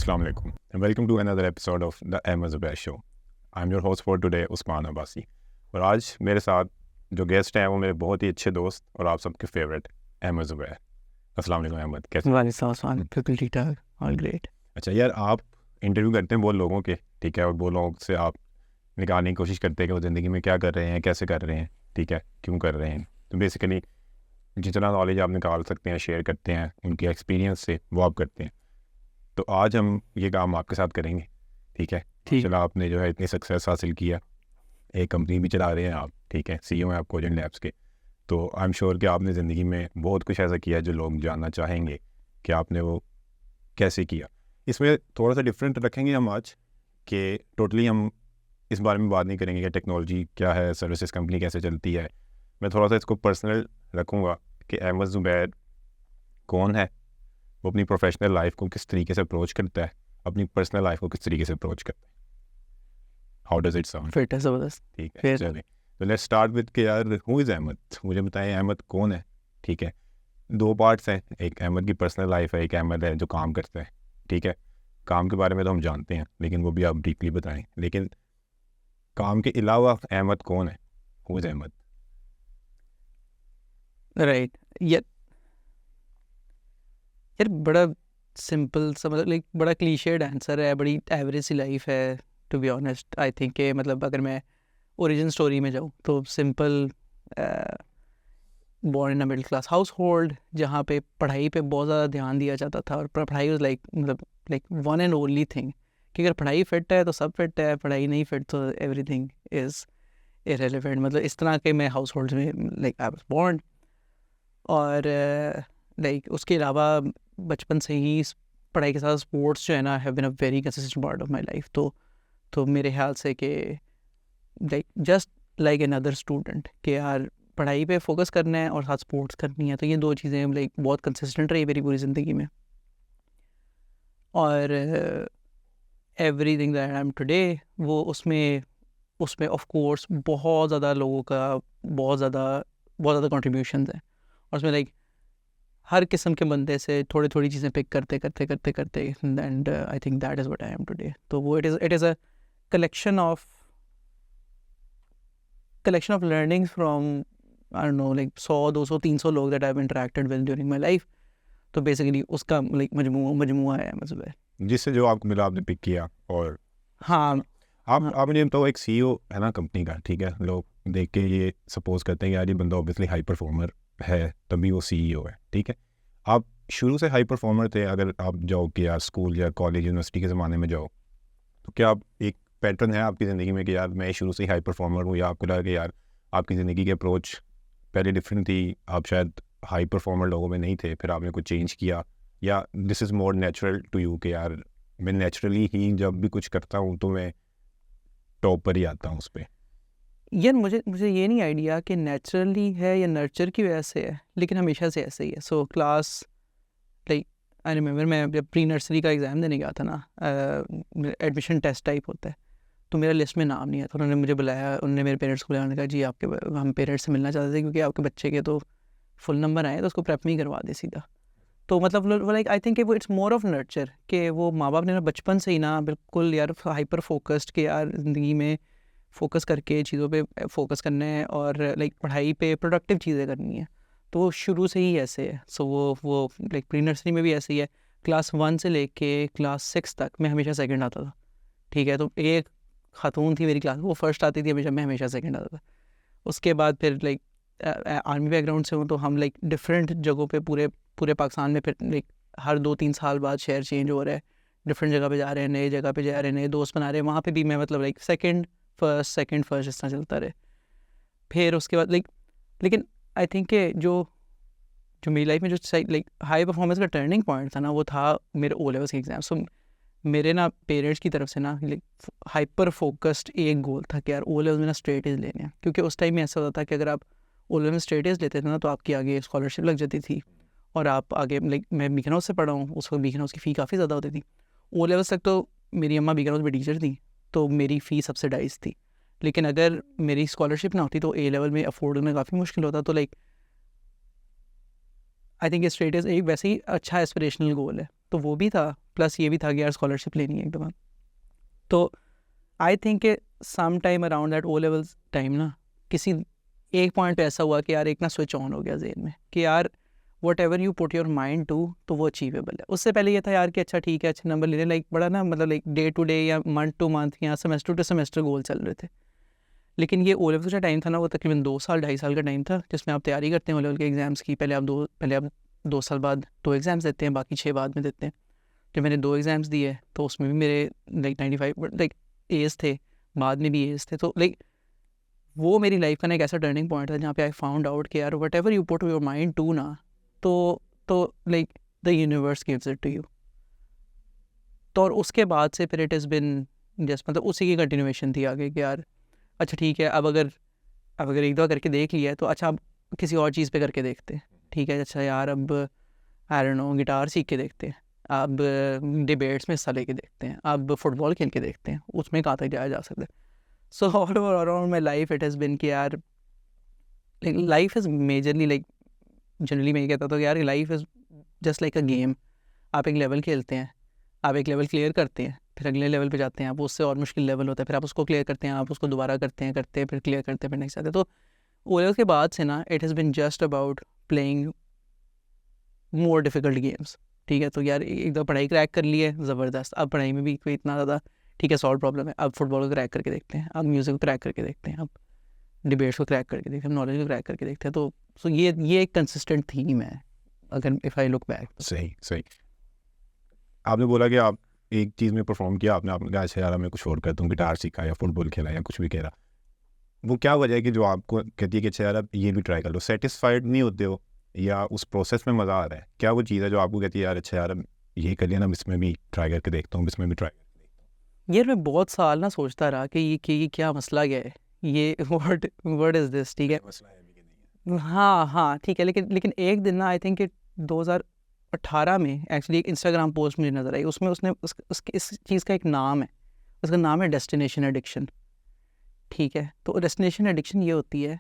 Assalamu alaikum and welcome to another episode of the Ahmed Zubair Show. I'm your host for today, Usman Abbasi. और आज मेरे साथ जो guest हैं वो मेरे बहुत ही अच्छे दोस्त और आप सबके फेवरेट अहमद ज़ुबैर. अस्सलाम वालेकुम अहमद, कैसे? वालेकुम बिल्कुल ठीक ठाक, ऑल ग्रेट. अच्छा यार, आप इंटरव्यू करते हैं बहुत लोगों के, ठीक है, और बहुत लोगों से आप निकालने की कोशिश करते हैं कि वो ज़िंदगी में क्या कर रहे हैं, कैसे कर रहे हैं, ठीक है, क्यों कर रहे हैं. तो बेसिकली जितना नॉलेज आप निकाल सकते हैं, शेयर करते हैं उनके एक्सपीरियंस से, वो आप करते हैं. तो आज हम ये काम आपके साथ करेंगे, ठीक है. चलो, आपने जो है इतनी सक्सेस हासिल किया, एक कंपनी भी चला रहे हैं आप, ठीक है, CEO हैं आप कोजेंट लैब्स के. तो आई एम श्योर कि आपने ज़िंदगी में बहुत कुछ ऐसा किया जो लोग जानना चाहेंगे कि आपने वो कैसे किया. इसमें थोड़ा सा डिफरेंट रखेंगे हम आज, कि टोटली हम इस बारे में बात नहीं करेंगे कि टेक्नोलॉजी क्या है, सर्विसेज कंपनी कैसे चलती है. मैं थोड़ा सा इसको पर्सनल रखूँगा कि अहमद ज़ुबैर कौन है, वो अपनी प्रोफेशनल लाइफ को किस तरीके से अप्रोच करता है, अपनी पर्सनल लाइफ को किस तरीके से अप्रोच करता है. How does it sound? Fit है, ज़बरदस्त. ठीक है, चलिए तो लेट्स स्टार्ट विद कि यार हु इज़ अहमद. मुझे बताएं अहमद कौन है. ठीक है, दो पार्ट्स हैं, एक अहमद की पर्सनल लाइफ है, एक अहमद है जो काम करता है. ठीक है, काम के बारे में तो हम जानते हैं, लेकिन वो भी आप डीपली बताएं. लेकिन काम के अलावा अहमद कौन है, हु इज़ अहमद? राइट. यार बड़ा सिंपल सा, मतलब लाइक बड़ा क्लीशेड आंसर है, बड़ी एवरेज सी लाइफ है to be honest. I think कि मतलब अगर मैं ओरिजिन स्टोरी में जाऊँ तो simple, born in a middle class household, जहाँ पे पढ़ाई पे बहुत ज़्यादा ध्यान दिया जाता था. और पढ़ाई was like one and only thing, कि अगर पढ़ाई फिट है तो सब फिट है, पढ़ाई नहीं फिट तो एवरीथिंग इज़ इररिलेवेंट. मतलब इस तरह के मैं हाउस होल्ड में लाइक आई वाज बोर्न. और लाइक उसके अलावा बचपन से ही पढ़ाई के साथ स्पोर्ट्स जो है ना have been a very consistent part of my life. तो मेरे ख्याल से कि like just like another student, कि यार पढ़ाई पे फोकस करना है और साथ स्पोर्ट्स करनी है, तो ये दो चीज़ें लाइक बहुत कंसिस्टेंट रही मेरी पूरी ज़िंदगी में. और everything that I am today, वो उसमें ऑफ कोर्स बहुत ज़्यादा लोगों का बहुत ज़्यादा कंट्रीब्यूशंस हैं. और उसमें लाइक हर किस्म के बंदे से थोड़ी चीज़ें पिक करते and I think that is what I am today. तो वो it is a collection of learnings from, I don't know, like 100, 200, 300 लोग that I've interacted with during my life. तो बेसिकली उसका लाइक मजमुआ है मतलब, जिससे जो आपको मिला आपने पिक किया. और हाँ, आप मुझे बताओ, एक CEO है ना कंपनी का, ठीक है, लोग देख के ये सपोज करते हैं कि यार ये बंदा ऑब्वियसली हाई परफॉर्मर है तभी वो CEO है. ठीक है, आप शुरू से हाई परफॉर्मर थे. अगर आप जाओ कि यार स्कूल या कॉलेज यूनिवर्सिटी के ज़माने में जाओ, तो क्या आप एक पैटर्न है आपकी ज़िंदगी में कि यार मैं शुरू से ही हाई परफॉर्मर हूँ, या आपको लगा कि यार आपकी ज़िंदगी की अप्रोच पहले डिफरेंट थी, आप शायद हाई परफॉर्मर लोगों में नहीं थे, फिर आपने कुछ चेंज किया, या this is more natural to you कि यार मैं नेचुरली ही जब भी कुछ करता हूँ तो मैं टॉप पर ही आता हूँ उस पर? यार मुझे ये नहीं आइडिया कि नेचुरली है या नर्चर की वजह से है, लेकिन हमेशा से ऐसे ही है. So class like I remember, मैं जब प्री नर्सरी का एग्ज़ाम देने गया था ना, एडमिशन टेस्ट टाइप होता है, तो मेरा लिस्ट में नाम नहीं है. तो उन्होंने मुझे बुलाया, उन्होंने मेरे पेरेंट्स को बुलाया, कहा जी हम पेरेंट्स से मिलना चाहते थे क्योंकि आपके बच्चे के तो फुल नंबर आए, तो उसको प्रेप में ही करवा दे सीधा. तो मतलब लाइक आई थिंक वो इट्स मोर ऑफ नर्चर, कि वो माँ बाप ने ना बचपन से ही ना बिल्कुल यार हाइपर फोकस्ड, कि यार ज़िंदगी में फोकस करके चीज़ों पे फोकस करना है और लाइक पढ़ाई पे प्रोडक्टिव चीज़ें करनी है. तो वो शुरू से ही ऐसे है. सो वो लाइक प्री नर्सरी में भी ऐसे ही है. क्लास 1 से लेके क्लास 6 तक मैं हमेशा सेकंड आता था. ठीक है, तो एक खातून थी मेरी क्लास, वो फर्स्ट आती थी हमेशा, मैं हमेशा सेकंड आता था. उसके बाद फिर लाइक आर्मी बैकग्राउंड से हूँ, तो हम लाइक डिफरेंट जगहों पे पूरे पाकिस्तान में फिर लाइक हर 2-3 साल बाद शहर चेंज हो रहा है, डिफरेंट जगह पे जा रहे हैं, नए जगह पे जा रहे हैं, नए दोस्त बना रहे हैं. वहाँ पे भी मैं मतलब लाइक सेकंड फर्स्ट इस तरह चलता रहे. फिर उसके बाद लेकिन आई थिंक कि जो मेरी लाइफ में जो लाइक हाई परफॉर्मेंस का टर्निंग पॉइंट था ना, वो था मेरे ओ लेवल्स के एग्ज़ाम. सो मेरे ना पेरेंट्स की तरफ से ना लाइक हाइपर फोकस्ड एक गोल था कि यार ओ लेवल्स में ना स्ट्रेट एज लेने हैं. क्योंकि उस टाइम में ऐसा होता था कि अगर आप ओ लेवल में स्ट्रेट एज लेते थे ना, तो आपकी आगे स्कॉलरशिप लग जाती थी, और आप आगे लाइक मैं बीकन हाउस से पढ़ा हूँ, उस वक्त बीकन हाउस की फ़ी काफ़ी ज़्यादा होती थी. ओ लेवल्स तक तो मेरी अम्मा बीकन हाउस में टीचर थी, तो मेरी फ़ी सब्सिडाइज थी. लेकिन अगर मेरी स्कॉलरशिप ना होती तो ए लेवल में अफोर्ड करना काफ़ी मुश्किल होता. तो like I think straight as एक वैसे ही अच्छा एस्पिरेशनल गोल है. तो वो भी था, प्लस ये भी था कि यार स्कॉलरशिप लेनी है एकदम। तो आई थिंक कि some time around that O levels time ना, किसी एक पॉइंट पे ऐसा हुआ कि यार एक ना स्विच ऑन हो गया जेन में कि यार whatever you put your mind to तो वो अचीवेबल है। उससे पहले ये था यार कि अच्छा ठीक है, अच्छे नंबर ले रहे, लाइक बड़ा ना मतलब लाइक डे टू डे या मंथ टू मंथ या सेमेस्टर टू सेमेस्टर गोल चल रहे थे। लेकिन ये ओ लेवल का टाइम था ना, वो तकरीबन 2 साल 2.5 साल का टाइम था जिसमें आप तैयारी करते हैं ओ लेवल के एग्ज़ाम्स की। पहले आप 2 साल बाद 2 एग्ज़ाम्स देते हैं, बाकी 6 बाद में देते हैं। जब मैंने 2 एग्ज़ाम्स दिए तो उसमें भी मेरे लाइक 95 लाइक एज थे, बाद में भी एज थे। तो लाइक वो मेरी लाइफ का ना एक ऐसा टर्निंग पॉइंट था जहाँ पे आई फाउंड आउट कि यार whatever you put your mind to ना, तो like the universe gives it to you. तो और उसके बाद से फिर इट इज़ बिन जस्ट मतलब उसी की कंटिन्यूएशन थी आगे कि यार अच्छा ठीक है, अब अगर एक दो करके देख लिया है तो अच्छा अब किसी और चीज़ पे करके देखते हैं। ठीक है, अच्छा यार अब आई डोंट नो गिटार सीख के देखते हैं, अब डिबेट्स में हिस्सा लेके देखते हैं, अब फुटबॉल खेल के देखते हैं, उसमें कहाँ तक जाया जा सकता है। So all over around my life it has been कि यार life is majorly like generally मैं ये कहता था कि यार life is just like a game. आप एक लेवल खेलते हैं, आप एक लेवल क्लियर करते हैं, फिर अगले लेवल पे जाते हैं, आप उससे और मुश्किल लेवल होता है, फिर आप उसको क्लियर करते हैं, आप उसको दोबारा करते हैं फिर क्लियर करते हैं, फिर नेक्स्ट आते हैं। तो ओ लेवल के बाद से ना it has been just about playing more difficult games. ठीक है, तो यार एक दफ़ा पढ़ाई क्रैक कर ली है, ज़बरदस्त। अब पढ़ाई में भी कोई इतना ज़्यादा ठीक है सॉल्व प्रॉब्लम है, अब फुटबॉल को क्रैक करके देखते हैं, अब म्यूज़िक को क्रैक करके देखते हैं, अब डिबेट्स को क्रैक करके देखते हैं, नॉलेज को क्रैक करके देखते हैं। तो सो ये एक कंसिस्टेंट थीम है अगर इफ़ आई लुक बैक। सही। आपने बोला कि आप एक चीज़ में परफॉर्म किया, आपने कहा अच्छा यार मैं कुछ और करता हूँ, गिटार सीखा या फुटबॉल खेला या कुछ भी कह रहा। वो क्या वजह है कि जो आपको कहती है कि अच्छा यार आप ये भी ट्राई कर लो, सेटिस्फाइड नहीं होते हो या उस प्रोसेस में मज़ा आ रहा है? क्या वो चीज़ है जो आपको कहती है यार अच्छा यार अब ये कर लिया ना, इसमें भी ट्राई करके देखता हूँ, इसमें भी ट्राई करके देखता हूँ? यार मैं बहुत साल ना सोचता रहा कि ये क्या मसला क्या है, ये वर्ड इज़ दिस। ठीक है, मसला है भी कि नहीं है? हाँ ठीक है, लेकिन एक दिन ना आई थिंक 2018 में एक्चुअली एक इंस्टाग्राम पोस्ट मुझे नज़र आई, उसमें उसने इस चीज़ का एक नाम है, उसका नाम है डेस्टिनेशन एडिक्शन। ठीक है, तो डेस्टिनेशन एडिक्शन ये होती है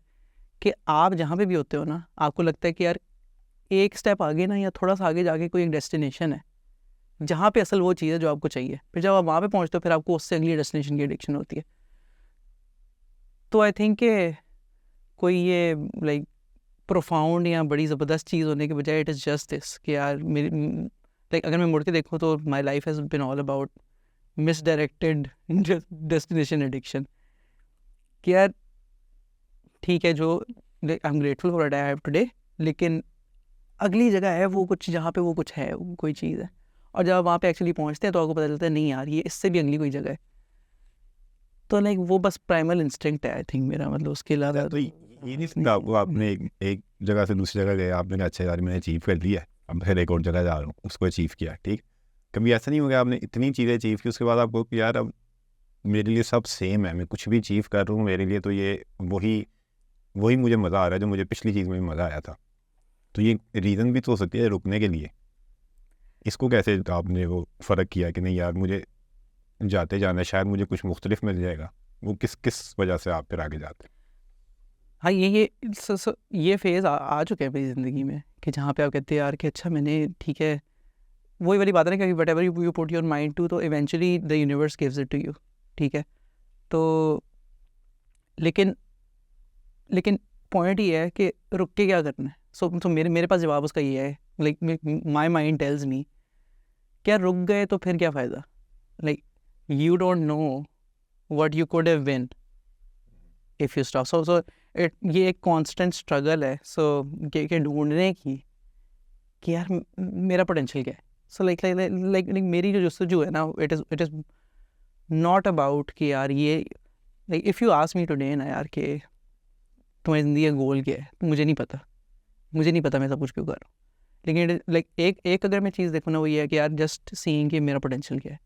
कि आप जहाँ पे भी होते हो ना, आपको लगता है कि यार एक स्टेप आगे ना या थोड़ा सा आगे जाके कोई एक डेस्टिनेशन है जहाँ पे असल वो चीज़ है जो आपको चाहिए। फिर जब आप वहाँ पे पहुँचते हो फिर आपको उससे अगली डेस्टिनेशन की एडिक्शन होती है। तो आई थिंक कि कोई ये लाइक प्रोफाउंड या बड़ी ज़बरदस्त चीज़ होने के बजाय इट इज़ जस्ट दिस कि यार मेरी लाइक अगर मैं मुड़ के देखूँ तो my life has been all about misdirected destination addiction. कि यार ठीक है, जो आई am grateful for what I have today, लेकिन अगली जगह है वो कुछ जहाँ पे वो कुछ है, कोई चीज़ है, और जब आप वहाँ पे एक्चुअली पहुँचते हैं तो आपको पता चलता है नहीं यार ये इससे भी अगली कोई जगह है। तो लाइक वो बस प्राइमल इंस्टिंक्ट है आई थिंक मेरा, मतलब उसके अलावा तो ये नहीं सकता आपको, आपने एक जगह से दूसरी जगह गए, आपने कहा अच्छा यार मैंने अचीव कर लिया है, अब फिर एक और जगह जा रहा हूँ, उसको अचीव किया, ठीक। कभी ऐसा नहीं हो गया आपने इतनी चीज़ें अचीव की उसके बाद आपको कि यार अब मेरे लिए सब सेम है, मैं कुछ भी अचीव कर रहा हूँ मेरे लिए तो ये वही मुझे मज़ा आ रहा है जो मुझे पिछली चीज़ में भी मज़ा आया था। तो ये रीज़न भी तो हो सकती है रुकने के लिए। इसको कैसे आपने वो फ़र्क किया कि नहीं यार मुझे जाते जाना है, शायद मुझे कुछ मुख्तलिफ मिल जाएगा? वो किस वजह से आप फिर आगे जाते हैं? हाँ ये फेज़ आ चुका है मेरी ज़िंदगी में कि जहाँ पे आप कहते हैं यार कि अच्छा मैंने ठीक है, वही वाली बात है ना कि whatever you put your mind to तो eventually the universe gives it to you. ठीक है, तो लेकिन पॉइंट ये है कि रुक के क्या करना है। तो मेरे पास जवाब उसका ये है, like my mind tells me क्या रुक गए तो फिर क्या फ़ायदा, like you don't know what you could have been if you stop. So ये एक कांस्टेंट स्ट्रगल है के ढूंढने की कि यार मेरा पोटेंशियल क्या है। सो लाइक मेरी जो जस्तजू है ना, इट इज़ नॉट अबाउट कि यार ये like if you ask me today ना यार कि तुम्हारी ज़िंदगी का गोल क्या है, तो मुझे नहीं पता मैं सब कुछ क्यों कर रहा हूँ। लेकिन लाइक एक अगर मैं चीज़ देखूँ ना वो ये है कि यार जस्ट सीइंग कि मेरा पोटेंशियल क्या है,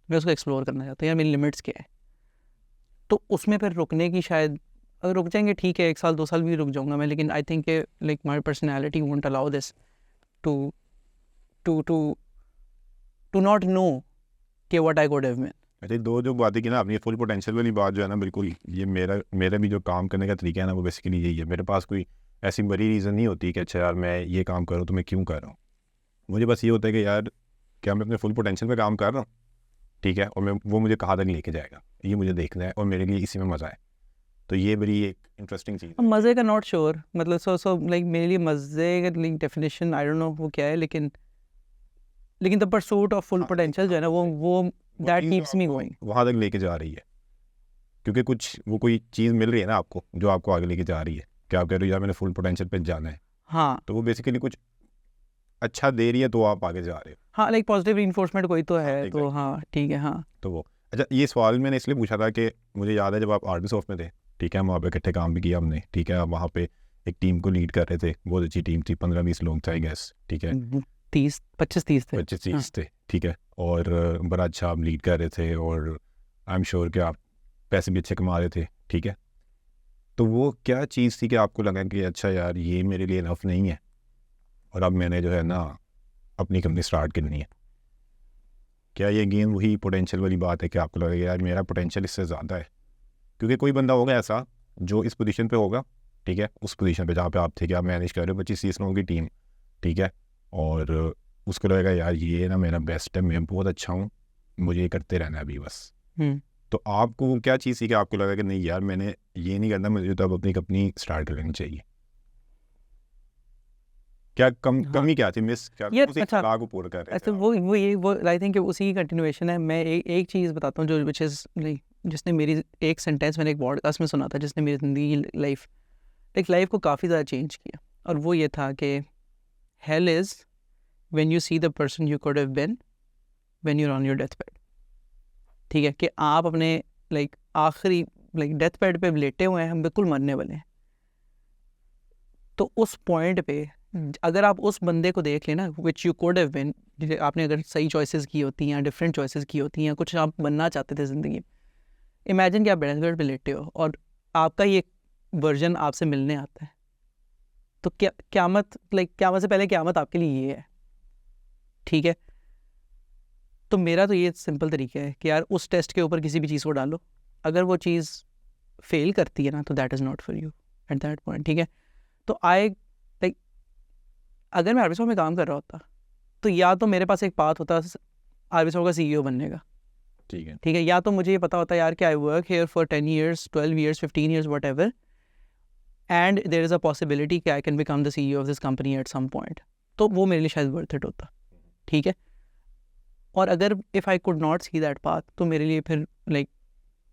मैं उसको एक्सप्लोर करना चाहता हूँ, यार मेरी लिमिट्स क्या है। तो उसमें फिर रुकने की शायद अगर रुक जाएंगे ठीक है, 1 साल 2 साल भी रुक जाऊँगा मैं, लेकिन I think like my personality won't allow this to to to to not know कि what I could have been. अच्छा, दो जो बातें की ना आपने, फुल पोटेंशियल वाली बात जो है ना, बिल्कुल ये मेरा भी जो काम करने का तरीका है ना वो बेसिकली यही है। मेरे पास कोई ऐसी बड़ी रीज़न नहीं होती कि अच्छा यार मैं ये काम करूँ तो मैं क्यों कर रहा हूँ। मुझे बस ये होता है कि यार क्या मैं अपने फुल पोटेंशियल पे काम कर रहा हूँ, ठीक है, और मैं वो मुझे कहाँ तक लेके जाएगा, ये मुझे देखना है और मेरे लिए इसी में मज़ा है। तो ये बड़ी एक इंटरेस्टिंग चीज़ है। मज़े का नॉट श्योर, मतलब सो लाइक मेरे लिए मज़े का like definition I don't no वो क्या है, लेकिन the pursuit of full potential जो है ना वो दैट कीप्स मी गोइंग, वहाँ तक लेके जा रही है, क्योंकि कुछ वो कोई चीज़ मिल रही है ना आपको जो आपको आगे लेके जा रही है, कि आप कह रहे हो यार मैंने फुल पोटेंशियल पे जाना है, हाँ तो वो बेसिकली कुछ अच्छा दे रही है तो आप आगे जा रहे हो। हाँ, लाइक पॉजिटिव रीइंफोर्समेंट कोई तो है, तो exactly. हाँ ठीक है। हाँ तो वो अच्छा, ये सवाल मैंने इसलिए पूछा था कि मुझे याद है जब आप आर्मी सॉफ्ट में थे, ठीक है, वहाँ पे इकट्ठे काम भी किया हमने, ठीक है, आप वहाँ पे एक टीम को लीड कर रहे थे, बहुत अच्छी टीम थी, 15-20 लोग थे आई गेस, ठीक है, 25-30 थे। 25-30 थे, ठीक है, और बड़ा अच्छा आप लीड कर रहे थे और आई एम श्योर कि आप पैसे भी अच्छे कमा रहे थे, ठीक है। तो वो क्या चीज़ थी कि आपको लगा कि अच्छा यार ये मेरे लिए इनफ नहीं है और अब मैंने जो है ना अपनी कंपनी स्टार्ट करनी है? क्या ये गेम वही पोटेंशियल वाली बात है कि आपको लगेगा यार मेरा पोटेंशियल इससे ज़्यादा है? क्योंकि कोई बंदा होगा ऐसा जो इस पोजीशन पे होगा, ठीक है, उस पोजीशन पे जहाँ पे आप थे कि आप मैनेज कर रहे हो 25-30 लोगों की टीम, ठीक है, और उसको लगेगा यार ये ना मेरा बेस्ट है, मैं बहुत अच्छा हूँ, मुझे ये करते रहना है अभी बस। तो आपको वो क्या चीज़ थी कि आपको लगा कि नहीं यार मैंने ये नहीं करना, मुझे तो अब अपनी कंपनी स्टार्ट कर लेनी चाहिए? क्या कमी क्या थी, मिस क्या यार, उस अच्छा, इख्तिलाफ को पूरा कर रहे थे अच्छा आप? वो आई थिंक उसी की कंटिन्यूएशन है। मैं एक चीज़ बताता हूँ जो विच इज़ लाइक जिसने मेरी एक सेंटेंस मैंने एक पॉडकास्ट में सुना था जिसने मेरी ज़िंदगी लाइफ को काफ़ी ज़्यादा चेंज किया, और वो ये था कि hell is when you see the person you could have been when you are on your death bed. ठीक है, कि आप अपने लाइक आखिरी लाइक डेथ बेड पे लेटे हुए हैं, हम बिल्कुल मरने वाले हैं, तो उस पॉइंट पे अगर आप उस बंदे को देख लेना which you could have been, आपने अगर सही चॉइसेस की होती हैं, डिफरेंट चॉइसेस की होती हैं, कुछ आप बनना चाहते थे ज़िंदगी में, इमेजिन कि आप डेथ बेड पे लेटे हो और आपका ये वर्जन आपसे मिलने आता है, तो क़यामत से पहले क़यामत आपके लिए ये है। ठीक है, तो मेरा तो ये सिंपल तरीका है कि यार उस टेस्ट के ऊपर किसी भी चीज़ को डालो, अगर वो चीज़ फेल करती है ना तो that is not for you at that point. ठीक है, तो अगर मैं आरबीसॉफ्ट में काम कर रहा होता तो या तो मेरे पास एक पाथ होता आरबीसॉफ्ट का सीईओ बनने का, ठीक है, ठीक है, या तो मुझे ये पता होता यार कि I work here for 10 years 12 years 15 years whatever, and there is a possibility कि I can become the CEO of this company at some point, तो वो मेरे लिए शायद वर्थ इट होता। ठीक है, और अगर if I could not see that path तो मेरे लिए फिर लाइक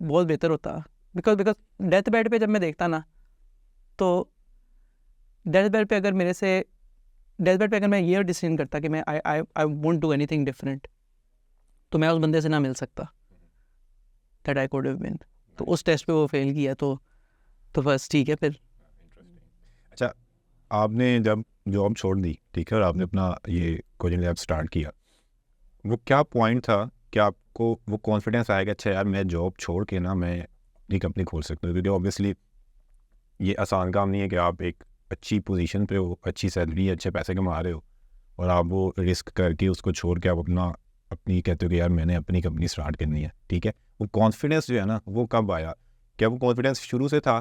बहुत बेहतर होता, बिकॉज डेथ बेड पे जब मैं देखता ना, तो डेथ बेड पे अगर मैं ये डिसीजन करता कि मैं I won't do anything different, तो मैं उस बंदे से ना मिल सकता that I could have been. तो उस टेस्ट पे वो फेल किया, तो बस ठीक है फिर। अच्छा, आपने जब जॉब छोड़ दी, ठीक है, और आपने अपना ये कोचिंग लैब स्टार्ट किया, वो क्या पॉइंट था कि आपको वो कॉन्फिडेंस आएगा अच्छा यार मैं जॉब छोड़ के ना मैं अपनी कंपनी खोल सकता हूँ? क्योंकि ऑब्वियसली ये आसान काम नहीं है कि आप एक अच्छी पोजीशन पे हो, अच्छी सैलरी है, अच्छे पैसे कमा रहे हो, और आप वो रिस्क करके उसको छोड़ के आप अपनी कहते हो कि यार मैंने अपनी कंपनी स्टार्ट करनी है। ठीक है, वो कॉन्फिडेंस जो है ना वो कब आया? क्या वो कॉन्फिडेंस शुरू से था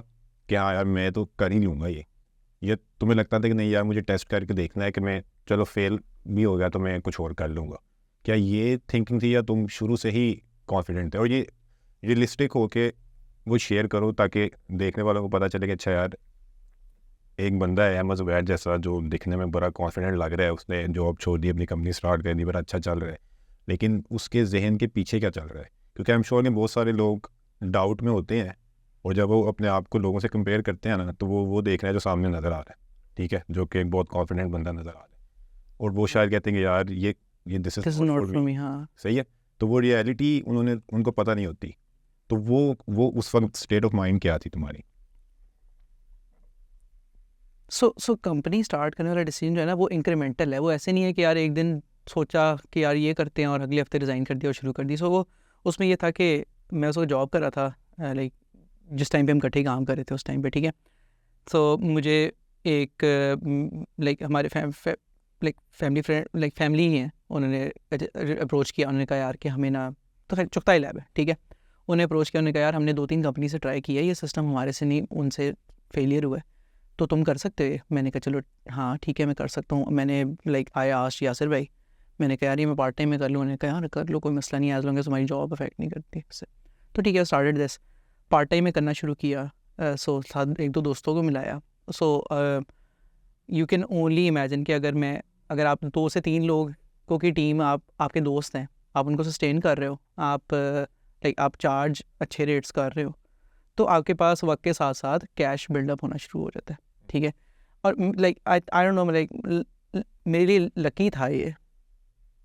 कि हाँ यार मैं तो कर ही लूँगा ये तुम्हें लगता था कि नहीं यार मुझे टेस्ट करके देखना है कि मैं चलो फेल भी हो गया तो मैं कुछ और कर लूँगा? क्या ये थिंकिंग थी या तुम शुरू से ही कॉन्फिडेंट थे? और ये रियलिस्टिक होके वो शेयर करो ताकि देखने वालों को पता चले कि अच्छा यार एक बंदा है अहमद ज़ुबैर जैसा जो दिखने में बड़ा कॉन्फिडेंट लग रहा है, उसने जॉब छोड़ दी, अपनी कंपनी स्टार्ट कर दी, बड़ा अच्छा चल रहा है, लेकिन उसके जहन के पीछे क्या चल रहा है? क्योंकि आई एम श्योर कि बहुत सारे लोग डाउट में होते हैं और जब वो अपने आप को लोगों से कंपेयर करते हैं ना तो वो देख रहे हैं जो सामने नज़र आ रहा है, ठीक है, जो कि एक बहुत कॉन्फिडेंट बंदा नज़र आ रहा है, और वो शायद कहते हैं कि यार ये this is not for me. हाँ, सही है, तो वो रियलिटी उनको पता नहीं होती। तो वो उस वक्त स्टेट ऑफ माइंड क्या थी तुम्हारी? सो कंपनी स्टार्ट करने वाला डिसीजन जो है ना वो इंक्रीमेंटल है, वो ऐसे नहीं है कि यार एक दिन सोचा कि यार ये करते हैं और अगले हफ्ते रिज़ाइन कर दिया और शुरू कर दी। सो वो उसमें ये था कि मैं उसको जॉब कर रहा था लाइक जिस टाइम पे हम इकट्ठे काम कर रहे थे उस टाइम पे। ठीक है, सो मुझे एक लाइक हमारे फैमिली फ्रेंड लाइक फैमिली ही हैं, उन्होंने अप्रोच किया, उन्होंने कहा यार कि हमें ना, तो खैर चुगताई लैब है, ठीक है, उन्हें अप्रोच किया, उन्होंने कहा यार हमने 2-3 कंपनी से ट्राई किया, ये सिस्टम हमारे से नहीं, उनसे फेलियर हुआ है, तो तुम कर सकते हो? मैंने कहा चलो हाँ ठीक है मैं कर सकता हूँ। मैंने लाइक आई आस्क्ड यासिर भाई, मैंने कहा यार ये मैं पार्ट टाइम में कर लूँ, उन्होंने कहा यार कर लो, कोई मसला नहीं, एज लॉन्ग एज तुम्हारी जॉब अफेक्ट नहीं करती उससे। तो ठीक है, स्टार्टेड दिस, पार्ट टाइम में करना शुरू किया। सो साथ एक दो दोस्तों को मिलाया। So you can only imagine कि अगर आप 2 से 3 लोगों की टीम, आपके दोस्त हैं, आप उनको सस्टेन कर रहे हो, आप चार्ज अच्छे रेट्स कर रहे हो, तो आपके पास वक्त के साथ साथ कैश बिल्डअप होना शुरू हो जाता है। ठीक है, और like I don't no, like मेरे लिए लकी था ये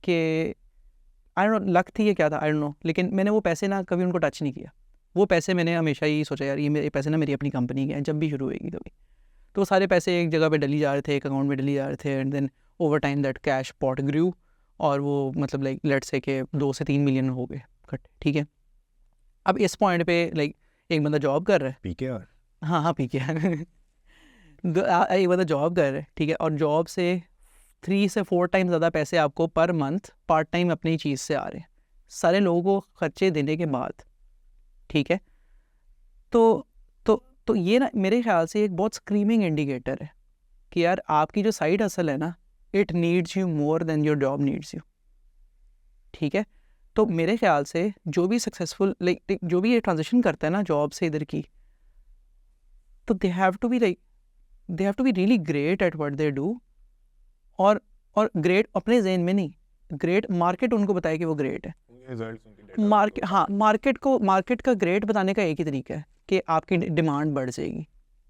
कि आई डोंट नो लक थी या क्या था, आई डोंट नो, लेकिन मैंने वो पैसे ना कभी उनको टच नहीं किया। वो पैसे मैंने हमेशा ही सोचा यार ये मेरे पैसे ना मेरी अपनी कंपनी के हैं, जब भी शुरू होएगी कभी, तो वो सारे पैसे एक जगह पे डली जा रहे थे, एक अकाउंट में डली जा रहे थे, and then over time that cash pot grew, और वो मतलब लाइक लेट्स से कि 2 से 3 मिलियन हो गए इकट्ठे। ठीक है, अब इस पॉइंट पे लाइक एक बंदा जॉब कर रहा है, पीके और हाँ पी के एक बंदा जॉब कर रहा है, ठीक है, और जॉब से 3 से 4 टाइम ज़्यादा पैसे आपको पर मंथ पार्ट टाइम अपनी चीज़ से आ रहे हैं, सारे लोगों को खर्चे देने के बाद। ठीक है, तो ये ना मेरे ख्याल से एक बहुत स्क्रीमिंग इंडिकेटर है कि यार आपकी जो साइड हसल है ना, it needs you more than your job needs you. ठीक है, तो मेरे ख्याल से जो भी सक्सेसफुल लाइक जो भी ये ट्रांजिशन करता है ना जॉब से इधर की, तो they have to be really great at what they do, और ग्रेट अपने जहन में नहीं, ग्रेट मार्केट उनको बताए कि वो ग्रेट है। मार्केट, हाँ, मार्केट का ग्रेट बताने का एक ही तरीका है कि आपकी डिमांड बढ़ जाएगी।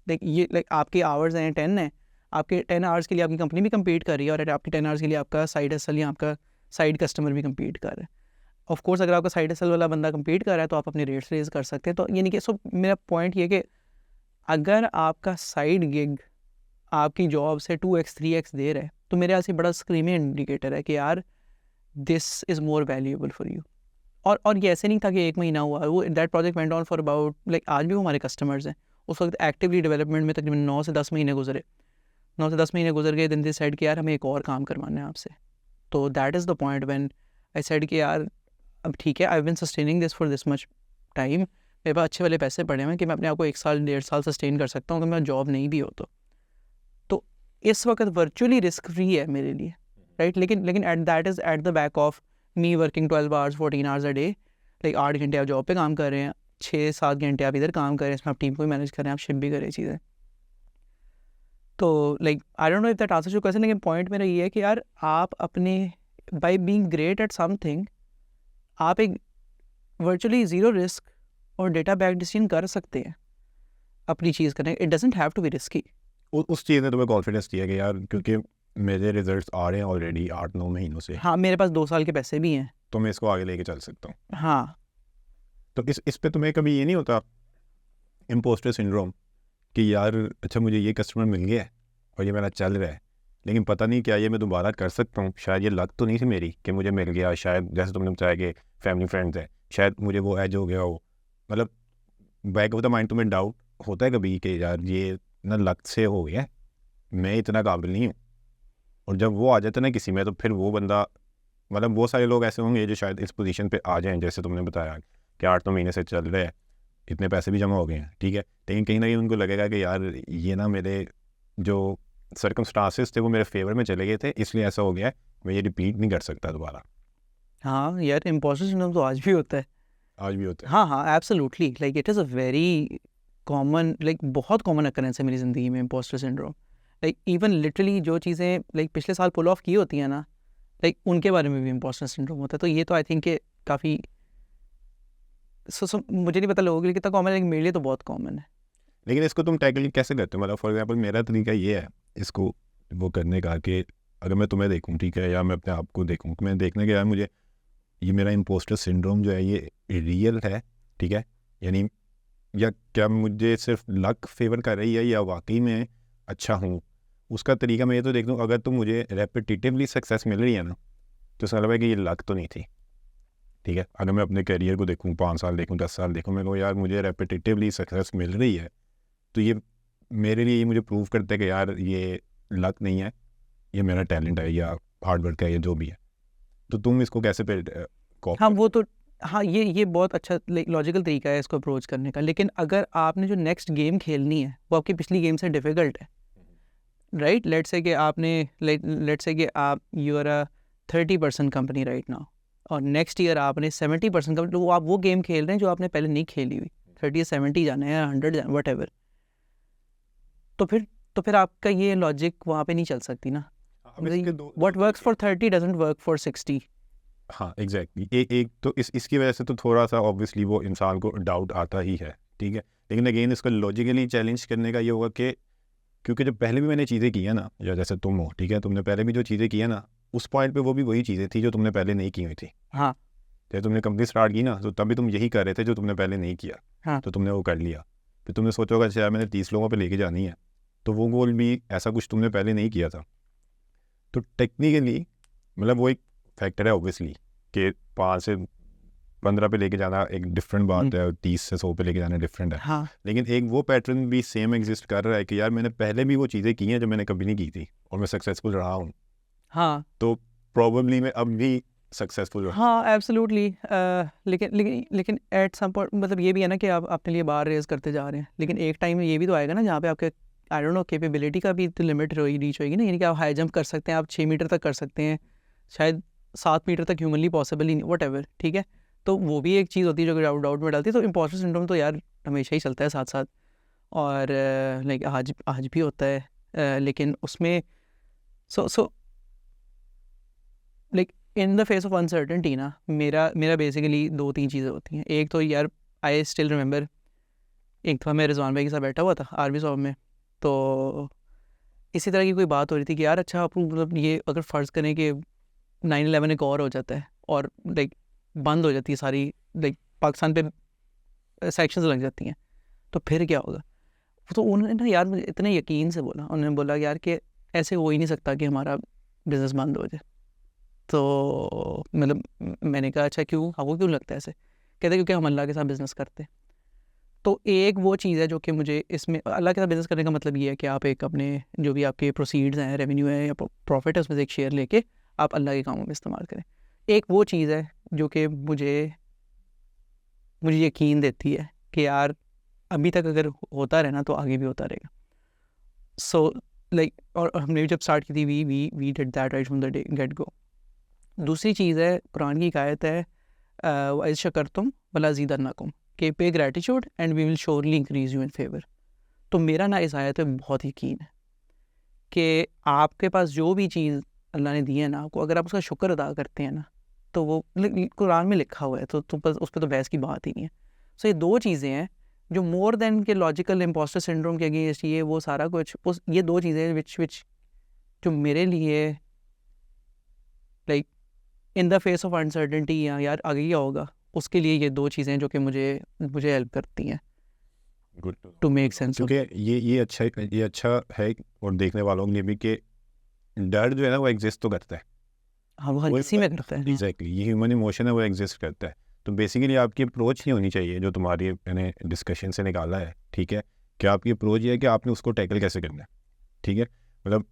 लाइक आपके आवर्स हैं 10 हैं, आपके 10 आवर्स के लिए आपकी कंपनी भी कम्पीट कर रही है, और आपके 10 आवर्स के लिए आपका साइड हसल या आपका साइड कस्टमर भी कम्पीट कर रहा है। ऑफ कोर्स अगर आपका साइड हसल वाला बंदा कम्पीट कर रहा है तो आप अपने रेट्स रेज कर सकते हैं। तो यानी कि सो मेरा पॉइंट ये कि अगर आपका साइड गिग आपकी जॉब से 2x 3x दे रहा है, तो मेरे यहाँ से बड़ा स्क्रीमिंग इंडिकेटर है कि यार this is more valuable for you. और ये ऐसे नहीं था कि 1 महीना हुआ, वो that project went on for about like आज भी वो हमारे कस्टमर्स हैं। उस वक्त एक्टिवली डेवलपमेंट में तकरीबन 9 से 10 महीने गुजरे। 9 से 10 महीने गुजर गए, दिन दे सेड कि यार हमें एक और काम करवाना है आपसे। तो that is the point when I said कि यार अब ठीक है, I have been sustaining this for this much time, मेरे पास अच्छे वाले पैसे पड़े हैं कि मैं अपने आप को 1 साल 1.5 साल सस्टेन कर सकता हूँ अगर मेरा जॉब नहीं भी हो तो इस वक्त वर्चुअली रिस्क फ्री है मेरे लिए, राइट। लेकिन at that is at the back of me working 12 hours 14 hours a day, like 8 घंटे आप जॉब पे काम कर रहे हैं, 6-7 घंटे आप इधर काम कर रहे हैं, इसमें आप टीम को भी मैनेज कर रहे हैं, आप शिप भी कर रहे हैं चीज़ें। तो like I don't know if that answers your question, लेकिन पॉइंट मेरा ये है कि यार आप अपने by being great at something आप एक वर्चुअली ज़ीरो रिस्क और डेटा बैक डिसीजन कर सकते हैं अपनी चीज़ करने। It doesn't have to be risky. उस चीज़ ने तुम्हें कॉन्फिडेंस दिया कि यार क्योंकि मेरे रिजल्ट्स आ रहे हैं ऑलरेडी 8-9 महीनों से, हाँ, मेरे पास 2 साल के पैसे भी हैं, तो मैं इसको आगे लेके चल सकता हूँ। हाँ। तो इस पे तुम्हें कभी ये नहीं होता इम्पोस्टर सिंड्रोम कि यार अच्छा मुझे ये कस्टमर मिल गया है और ये मेरा चल रहा है, लेकिन पता नहीं क्या ये मैं दोबारा कर सकता हूँ, शायद ये लक तो नहीं थी मेरी कि मुझे मिल गया, शायद जैसे तुमने बताया कि फैमिली फ्रेंड्स है, शायद मुझे वो एज हो गया हो, मतलब बैक ऑफ द माइंड तुम्हें डाउट होता है कभी कि यार ये ना लक से हो गया, मैं इतना काबिल नहीं हूँ। और जब वो आ जाता है ना किसी में, तो फिर वो बंदा, मतलब वो सारे लोग ऐसे होंगे जो शायद इस पोजीशन पे आ जाएं जैसे तुमने बताया कि 8-9 महीने से चल रहे हैं, इतने पैसे भी जमा हो गए हैं, ठीक है, लेकिन कहीं ना कहीं उनको लगेगा कि यार ये ना मेरे जो सर्कमस्टांसेस थे वो मेरे फेवर में चले गए थे, इसलिए ऐसा हो गया है, मैं ये रिपीट नहीं कर सकता दोबारा। हाँ यार, इम्पोस्टर सिंड्रोम तो आज भी होता है। आज भी होता है। हाँ, absolutely, like it is a very common, like बहुत कॉमन अकरेंस है मेरी ज़िंदगी में impostor syndrome. Like even literally जो चीज़ें लाइक पिछले साल पुल ऑफ की होती हैं ना, लाइक उनके बारे में भी इम्पोस्टर सिंड्रोम होता है। तो ये तो आई थिंक काफ़ी मुझे नहीं पता लोगों के लिए कितना कॉमन है, लेकिन मेरे लिए तो बहुत कॉमन है। लेकिन इसको तुम टैकल कैसे करते हो? मतलब फॉर एग्जांपल मेरा तरीका ये है इसको वो करने का कि अगर मैं तुम्हें देखूं, ठीक है, या मैं अपने आप को देखूं, मैं देखने के यार मुझे ये मेरा इम्पोस्टर सिंड्रोम जो है ये रियल है, ठीक है, यानी या क्या मुझे सिर्फ लक फेवर कर रही है या वाकई में अच्छा हूँ। उसका तरीका मैं ये तो देख लूँ, अगर तो मुझे रेपिटेटिवली सक्सेस मिल रही है ना, तो इसका मतलब है कि ये लक तो नहीं थी, ठीक है। अगर मैं अपने करियर को देखूँ, 5 साल देखूँ, 10 साल देखूँ, मैं कहूँ यार मुझे रेपिटेटिवली सक्सेस मिल रही है, तो ये मेरे लिए ये मुझे प्रूव करता है कि यार ये लक नहीं है, ये मेरा टैलेंट है या हार्ड वर्क है या जो भी है। तो तुम इसको कैसे हाँ वो तो हाँ, ये बहुत अच्छा लॉजिकल तरीका है इसको अप्रोच करने का। लेकिन अगर आपने जो नेक्स्ट गेम खेलनी है वो आपकी पिछली गेम से डिफ़िकल्ट है, राइट। लेट्स से कि आपने लेट्स से कि आप you are a 30% company right now, और नेक्स्ट ईयर आपने 70% कंपनी, तो आप वो गेम खेल रहे हैं जो आपने पहले नहीं खेली हुई, 30 या 70 जाना है या 100 जाना, वट एवर। तो फिर आपका ये लॉजिक वहाँ पे नहीं चल सकती ना। What works for 30 doesn't work for 60। हाँ एग्जैक्टली, एक तो इसकी वजह से तो थोड़ा सा ऑब्वियसली वो इंसान को डाउट आता ही है, ठीक है। लेकिन अगेन इसको लॉजिकली चैलेंज करने का ये होगा कि क्योंकि जब पहले भी मैंने चीज़ें की है ना, या जैसे तुम हो, ठीक है, तुमने पहले भी जो चीज़ें की है ना, उस पॉइंट पे वो भी वही चीज़ें थी जो तुमने पहले नहीं की हुई थी। हाँ, जब तुमने कंपनी स्टार्ट की ना, तो तभी तुम यही कर रहे थे जो तुमने पहले नहीं किया। हाँ। तो तुमने वो कर लिया, फिर तुमने सोचा होगा अच्छा मैंने 30 लोगों पे लेके जानी है, तो वो गोल भी ऐसा कुछ तुमने पहले नहीं किया था। तो टेक्निकली मतलब वो एक फैक्टर है ऑब्वियसली कि 5 से 15 पे लेके जाना एक डिफरेंट बात है, और 30 से 100 पे लेके जाना डिफरेंट है। हाँ, लेकिन एक वो पैटर्न भी सेम एग्जिस्ट कर रहा है कि यार मैंने पहले भी वो चीज़ें की हैं जो मैंने कभी नहीं की थी, और मैं सक्सेसफुल रहा हूँ, हाँ, तो प्रॉब्लली मैं अब भी सक्सेसफुल रहा। हाँ, एब्सोल्युटली। लेकिन एट सम पॉइंट मतलब ये भी है ना कि आप अपने लिए बार रेज करते जा रहे हैं, लेकिन एक टाइम में ये भी तो आएगा ना जहाँ पे आपके आई डोंट नो कैपेबिलिटी का भी तो लिमिट रीच होगी ना, यानी कि आप हाई जंप कर सकते हैं, आप 6 मीटर तक कर सकते हैं, शायद 7 मीटर तक ह्यूमनली पॉसिबल ही नहीं, वट एवर, ठीक है। तो वो भी एक चीज़ होती है जो डाउट में डालती है। तो इम्पोस्टर सिंड्रोम तो यार हमेशा ही चलता है साथ साथ, और लाइक आज भी होता है, लेकिन उसमें so like in the face of uncertainty ना, मेरा बेसिकली 2-3 चीज़ें होती हैं। एक तो यार आई स्टिल रिमेंबर, एक दफ़ा मैं रिजवान भाई के साथ बैठा हुआ था आर्मी शॉप में, तो इसी तरह की कोई बात हो रही थी कि यार अच्छा आप मतलब ये अगर फ़र्ज़ करें कि 9/11 एक और हो जाता है और लाइक बंद हो जाती है सारी, लाइक पाकिस्तान पे सेक्शंस लग जाती हैं, तो फिर क्या होगा। तो उन्होंने ना यार मुझे इतने यकीन से बोला, उन्होंने बोला यार कि ऐसे हो ही नहीं सकता कि हमारा बिज़नेस बंद हो जाए। तो मतलब मैंने कहा अच्छा क्यों, आपको क्यों लगता है ऐसे? कहते क्योंकि हम अल्लाह के साथ बिज़नेस करते हैं। तो एक वो चीज़ है जो कि मुझे इसमें अल्लाह के साथ बिज़नेस करने का मतलब ये है कि आप एक अपने जो भी आपके प्रोसीड्स हैं, रेवेन्यू है या प्रॉफिट है, उसमें से एक शेयर लेके आप अल्लाह के कामों में इस्तेमाल करें। एक वो चीज़ है जो कि मुझे यकीन देती है कि यार अभी तक अगर होता रहे ना तो आगे भी होता रहेगा। सो लाइक और हमने भी जब स्टार्ट की थी we did that right from the day get go. दूसरी चीज़ है, कुरान की एक आयत है, वइज़ शकरतुम वला ज़ीदन्नकुम, के पे gratitude and we will surely increase you in favour. तो मेरा ना इस आयत पे बहुत यकीन है कि आपके पास जो भी चीज़ अल्लाह ने दी है ना आपको, अगर आप उसका शुक्र अदा करते हैं ना, तो वो कुरान में लिखा हुआ है, तो बस उस पर तो बहस की बात ही नहीं है। सो ये 2 चीज़ें हैं जो मोर देन के लॉजिकल इम्पोस्टर सिंड्रोम के अगेंस्ट ये वो सारा कुछ, उस ये 2 चीज़ें विच जो मेरे लिए like in the face of uncertainty या यार आगे क्या होगा, उसके लिए ये 2 चीज़ें जो कि मुझे हेल्प करती हैं good to make sense of. क्योंकि ये अच्छा है, और देखने वालों के लिए भी कि डर जो है ना वो एग्जिस्ट तो करता है। हाँ, वो हर किसी में करता है। एग्जैक्टली, ये ह्यूमन इमोशन है, वो एग्जिस्ट करता है। तो बेसिकली आपकी अप्रोच नहीं होनी चाहिए जो तुम्हारी मैंने डिस्कशन से निकाला है, ठीक है, कि आपकी अप्रोच ये है कि आपने उसको टैकल कैसे करना है, ठीक है। मतलब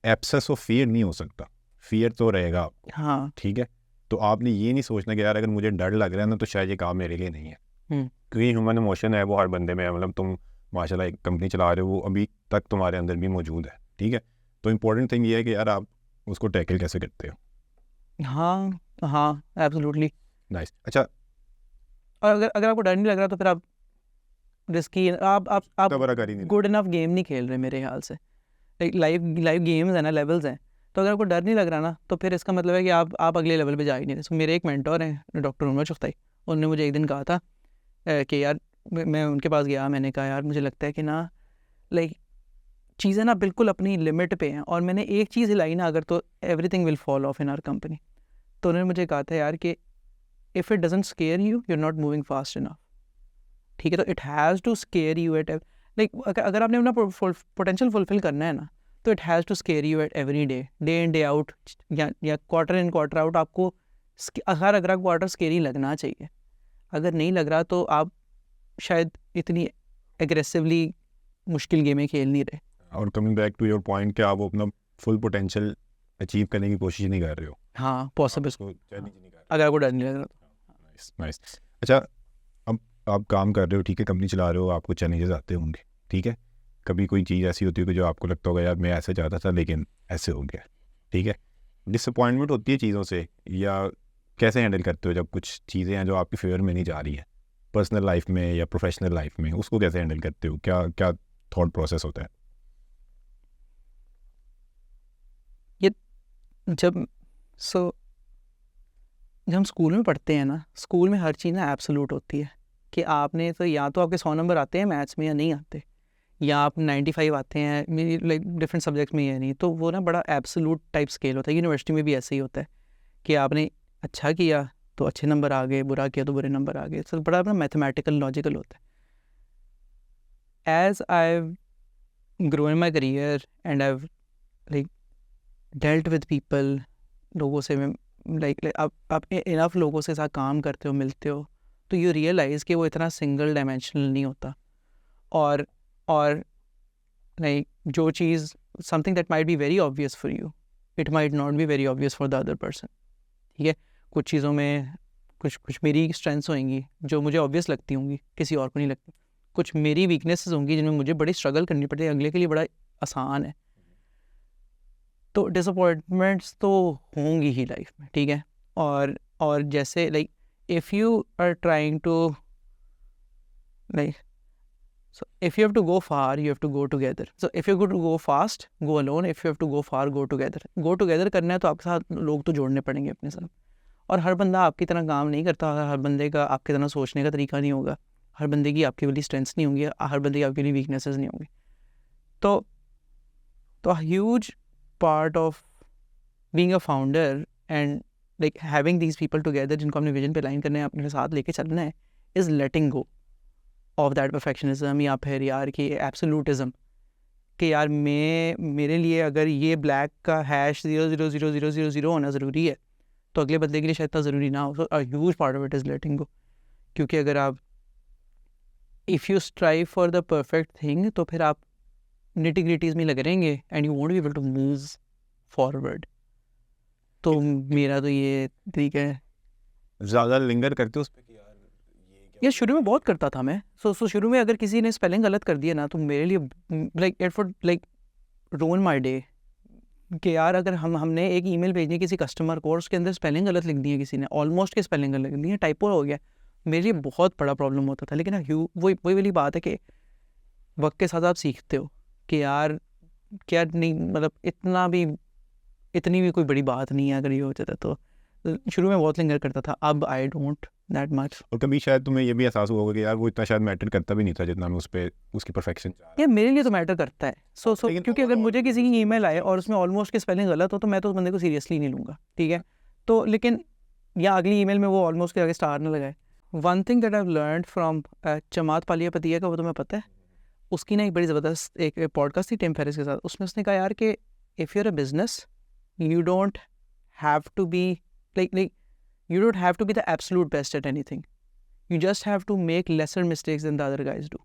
एब्सेस ऑफ फियर नहीं हो सकता, फियर तो रहेगा आपको, हाँ, ठीक है। तो आपने ये नहीं सोचना कि यार अगर मुझे डर लग रहा है ना तो शायद ये काम मेरे लिए नहीं है, क्योंकि ह्यूमन इमोशन है वो हर बंदे में है। मतलब तुम माशाल्लाह एक कंपनी चला रहे हो, वो अभी तक तुम्हारे अंदर भी मौजूद है, ठीक है। तो इम्पोर्टेंट थिंग ये है कि यार आप उसको टैकल कैसे करते हो। हाँ, हाँ, एब्सोल्युटली। नाइस। अच्छा, और अगर आपको डर नहीं लग रहा तो फिर आप रिस्की, आप तबरा करी नहीं गुड इनफ गेम नहीं खेल रहे मेरे ख्याल से। लाइव गेम्स है ना, लेवल्स हैं, तो अगर आपको डर नहीं लग रहा ना तो फिर इसका मतलब है कि आप अगले लेवल पे जा ही नहीं रहे। So, मेरे एक मेंटोर हैं डॉक्टर उमर चुगताई, उन्होंने मुझे एक दिन कहा था कि यार मैं उनके पास गया, मैंने कहा यार मुझे लगता है कि ना लाइक चीज़ें ना बिल्कुल अपनी लिमिट पे हैं, और मैंने एक चीज़ हिलाई ना अगर तो everything will fall off in our company. तो उन्होंने मुझे कहा था यार कि if it doesn't scare you are not moving fast enough, ठीक है। तो it has to scare you at like अगर आपने अपना पोटेंशियल फुलफिल करना है ना, तो it has to scare you at every day in day out, या क्वार्टर इन क्वार्टर आउट। आपको हर अगला क्वार्टर स्केरी लगना चाहिए। अगर नहीं लग रहा तो आप शायद इतनी एग्रेसिवली मुश्किल गेमें खेल नहीं रहे। और coming back to your point कि आप अपना फुल पोटेंशियल अचीव करने की कोशिश नहीं कर रहे हो, हाँ, पॉसिबल, उसको चैलेंज नहीं कर रहे। अगर आपको डर नहीं लग रहा तो। Nice nice. अच्छा, अब आप काम कर रहे हो, ठीक है, कंपनी चला रहे हो, आपको चैलेंजेस आते होंगे, ठीक है। कभी कोई चीज़ ऐसी होती है कि जो आपको लगता होगा यार मैं ऐसे चाहता था लेकिन ऐसे हो गया, ठीक है। डिसअपॉइंटमेंट होती है चीज़ों से, या कैसे हैंडल करते हो जब कुछ चीज़ें हैं जो आपकी फेवर में नहीं जा रही है पर्सनल लाइफ में या प्रोफेशनल लाइफ में, उसको कैसे हैंडल करते हो? क्या क्या थॉट प्रोसेस होता है? जब जब हम स्कूल में पढ़ते हैं ना, स्कूल में हर चीज़ ना एब्सोल्यूट होती है कि आपने तो या तो आपके 100 नंबर आते हैं मैथ्स में या नहीं आते, या आप 95 आते हैं, मेरी लाइक डिफरेंट सब्जेक्ट्स में या नहीं, तो वो ना बड़ा एब्सोल्यूट टाइप स्केल होता है। यूनिवर्सिटी में भी ऐसे ही होता है कि आपने अच्छा किया तो अच्छे नंबर आ गए, बुरा किया तो बुरे नंबर आ गए। तो बड़ा अपना मैथमेटिकल लॉजिकल होता है। As I grow in my career and I like dealt with people, लोगों से मैं लाइक आप इनफ लोगों से साथ काम करते हो, मिलते हो, तो यू रियलाइज़ कि वो इतना सिंगल डायमेंशनल नहीं होता। और लाइक जो चीज़ something that might be very obvious for you, it might not be very obvious for the other person. ठीक है, कुछ चीज़ों में कुछ मेरी स्ट्रेंथ्स होंगी जो मुझे ऑब्वियस लगती होंगी, किसी और को नहीं लगती। कुछ मेरी वीकनेसेस होंगी जिनमें मुझे बड़ी स्ट्रगल करनी पड़ती है, अगले के लिए बड़ा आसान है। तो डिसअपॉइंटमेंट्स तो होंगी ही लाइफ में, ठीक है। और जैसे like if you are trying to like so if you have to go far you have to go together, so if you have to go fast go alone, if you have to go far go together करना है तो आपके साथ लोग तो जोड़ने पड़ेंगे अपने साथ। और हर बंदा आपकी तरह काम नहीं करता, हर बंदे का आपकी तरह सोचने का तरीका नहीं होगा, हर बंदे की आपके वाली स्ट्रेंथ्स नहीं होंगी, हर बंदे की आपके लिए वीकनेसेस नहीं होंगी। तो huge part of being a founder and like having these people together जिनको अपने विजन पे लाइन करना है, अपने साथ लेके चलना है, is letting go of that perfectionism, या फिर यार कि एब्सोल्यूटिज्म कि यार मेरे लिए अगर ये ब्लैक का हैश 0.00000 होना ज़रूरी है तो अगले बंदे के लिए शायद इतना ज़रूरी ना हो। So a huge part of it is letting go. क्योंकि अगर आप if you strive for the perfect thing तो फिर आप निटी ग्रिटीज़ में लगे रहेंगे and you won't be able to move forward. तो मेरा तो ये ठीक है, ज़्यादा लिंगर करते हो उस पे कि यार ये शुरू में बहुत करता था मैं। सो शुरू में अगर किसी ने स्पेलिंग गलत कर दिया ना तो मेरे लिए like it would like ruin my day कि यार अगर हमने एक ईमेल भेजनी है किसी कस्टमर को और उसके अंदर स्पेलिंग गलत लिख दी है किसी ने, ऑलमोस्ट के स्पेलिंग गलत लिख दी है, टाइपो हो गया, मेरे लिए बहुत बड़ा प्रॉब्लम होता था। लेकिन वही वाली बात है कि वक्त के साथ आप सीखते हो कि यार क्या नहीं, मतलब इतनी भी कोई बड़ी बात नहीं है अगर ये हो जाता। तो शुरू में बहुत लिंगर करता था, अब आई डोंट दैट मच। और कभी शायद तुम्हें ये भी एहसास हुआ होगा कि यार वो इतना शायद मैटर करता भी नहीं था जितना मैं उस पर उसकी परफेक्शन यार मेरे लिए तो मैटर करता है। सो लेकिन क्योंकि अगर मुझे किसी की ईमेल आए और उसमें ऑलमोस्ट की स्पेलिंग गलत हो तो मैं तो उस बंदे को सीरियसली नहीं लूँगा, ठीक है। तो लेकिन या अगली ईमेल में वो ऑलमोस्ट के आगे स्टार ना लगाए। One thing that I have learned from Chamath Palihapitiya का, वो तुम्हें पता है, उसकी ना एक बड़ी ज़बरदस्त एक पॉडकास्ट थी टिम फेरिस के साथ, उसमें उसने कहा यार कि if you are a business you don't have to be like you don't have to be the absolute best at anything, you just have to make lesser mistakes than the other guys do,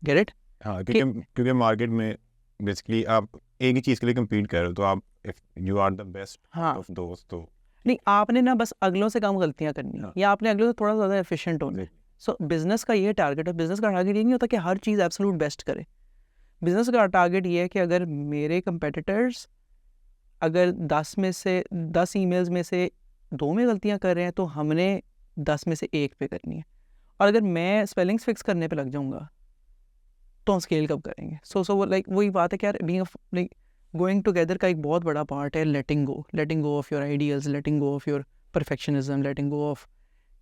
get it? हाँ, क्योंकि market में basically आप एक ही चीज़ के लिए compete कर रहे हो, तो आप if you are the best हाँ ऑफ दोस्त तो नहीं, आपने ना बस अगलों से कम गलतियां करनी है या आपने अगलों से थोड़ा ज़्यादा एफिशिएंट होना है। सो बिजनेस का ये टारगेट है, बिजनेस का टारगेट ये नहीं होता कि हर चीज़ एब्सोल्यूट बेस्ट करे। बिजनेस का टारगेट ये है कि अगर मेरे कंपेटिटर्स अगर 10 ईमेल्स में से 2 में गलतियां कर रहे हैं तो हमने 10 में से 1 पे करनी है। और अगर मैं स्पेलिंग्स फिक्स करने पे लग जाऊंगा तो हम स्केल कब करेंगे। सो वो लाइक वही बात है कि यार बीइंग लाइक गोइंग टुगेदर का एक बहुत बड़ा पार्ट है letting go of your ideals, letting go of your perfectionism, letting go of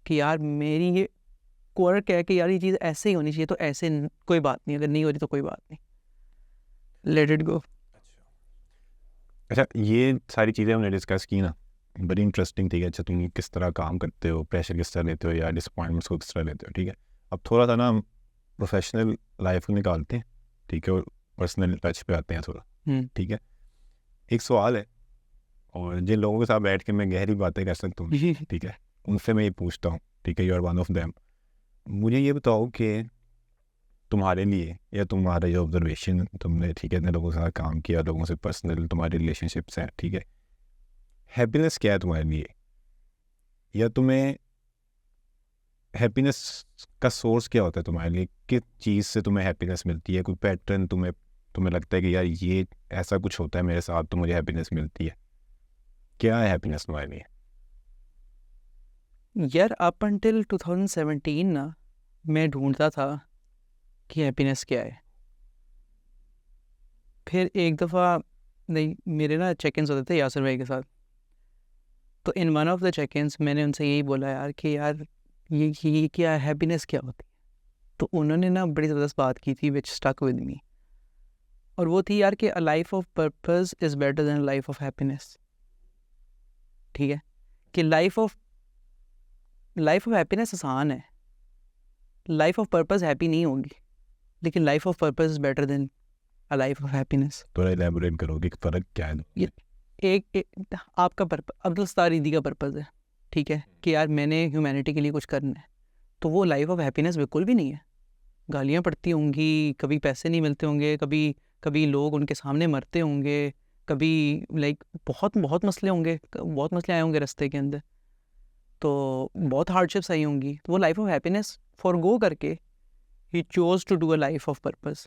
कि यार मेरी ये क्वर्क है कि यार ये चीज़ ऐसे ही होनी चाहिए, तो ऐसे कोई बात नहीं, अगर नहीं हो रही तो कोई बात नहीं, लेट इट गो। अच्छा, ये सारी चीज़ें हमने डिस्कस की ना, बड़ी इंटरेस्टिंग थी। अच्छा, तुम किस तरह काम करते हो, प्रेशर किस तरह लेते हो या डिसअपॉइंटमेंट्स को किस तरह लेते हो, ठीक है। अब थोड़ा सा ना हम प्रोफेशनल लाइफ को निकालते हैं, ठीक है, और पर्सनल टच पे आते हैं थोड़ा, ठीक है। एक सवाल है और जिन लोगों के साथ बैठ के मैं गहरी बातें कर सकता हूँ, ठीक है, उनसे मैं ये पूछता हूँ, ठीक है, you are one of them. मुझे ये बताओ कि तुम्हारे लिए या तुम्हारा जो ऑब्जर्वेशन तुमने, ठीक है, इतने लोगों के साथ काम किया, लोगों से पर्सनल तुम्हारे रिलेशनशिप्स हैं, ठीक है, हैप्पीनेस क्या है तुम्हारे लिए, या तुम्हें हैप्पीनेस का सोर्स क्या होता है तुम्हारे लिए, किस चीज़ से तुम्हें हैप्पीनेस मिलती है, कोई पैटर्न तुम्हें तुम्हें लगता है कि यार ये ऐसा कुछ होता है मेरे साथ तो मुझे हैप्पीनेस मिलती है? क्या है हैप्पीनेस तुम्हारे लिए? यार अप अंटिल 2017 ना मैं ढूंढता था कि हैप्पीनेस क्या है। फिर एक दफ़ा नहीं, मेरे ना चेक इन्स होते थे यासर भाई के साथ, तो in one of the check ins मैंने उनसे यही बोला यार कि यार ये क्या हैप्पीनेस क्या होती है। तो उन्होंने ना बड़ी ज़बरदस्त बात की थी विच स्टक विद मी, और वो थी यार कि अ life of purpose is better than life of happiness. ठीक है, कि लाइफ ऑफ हैप्पीनेस आसान है, लाइफ ऑफ पर्पस हैप्पी नहीं होगी, लेकिन life of purpose is better than a life of happiness. थोड़ा एलैबोरेट करोगे कि फ़र्क क्या है? ये एक आपका पर्पस, अब्दुल सत्तार ईदी का पर्पस है, ठीक है, कि यार मैंने ह्यूमैनिटी के लिए कुछ करना है, तो वो लाइफ ऑफ हैप्पीनेस बिल्कुल भी नहीं है। गालियाँ पड़ती होंगी, कभी पैसे नहीं मिलते होंगे, कभी कभी लोग उनके सामने मरते होंगे, कभी लाइक बहुत बहुत मसले होंगे, बहुत मसले आए होंगे रास्ते के अंदर, तो बहुत हार्डशिप्स आई होंगी, तो वो लाइफ ऑफ हैप्पीनेस फॉरगो करके ही chose to do a life of purpose.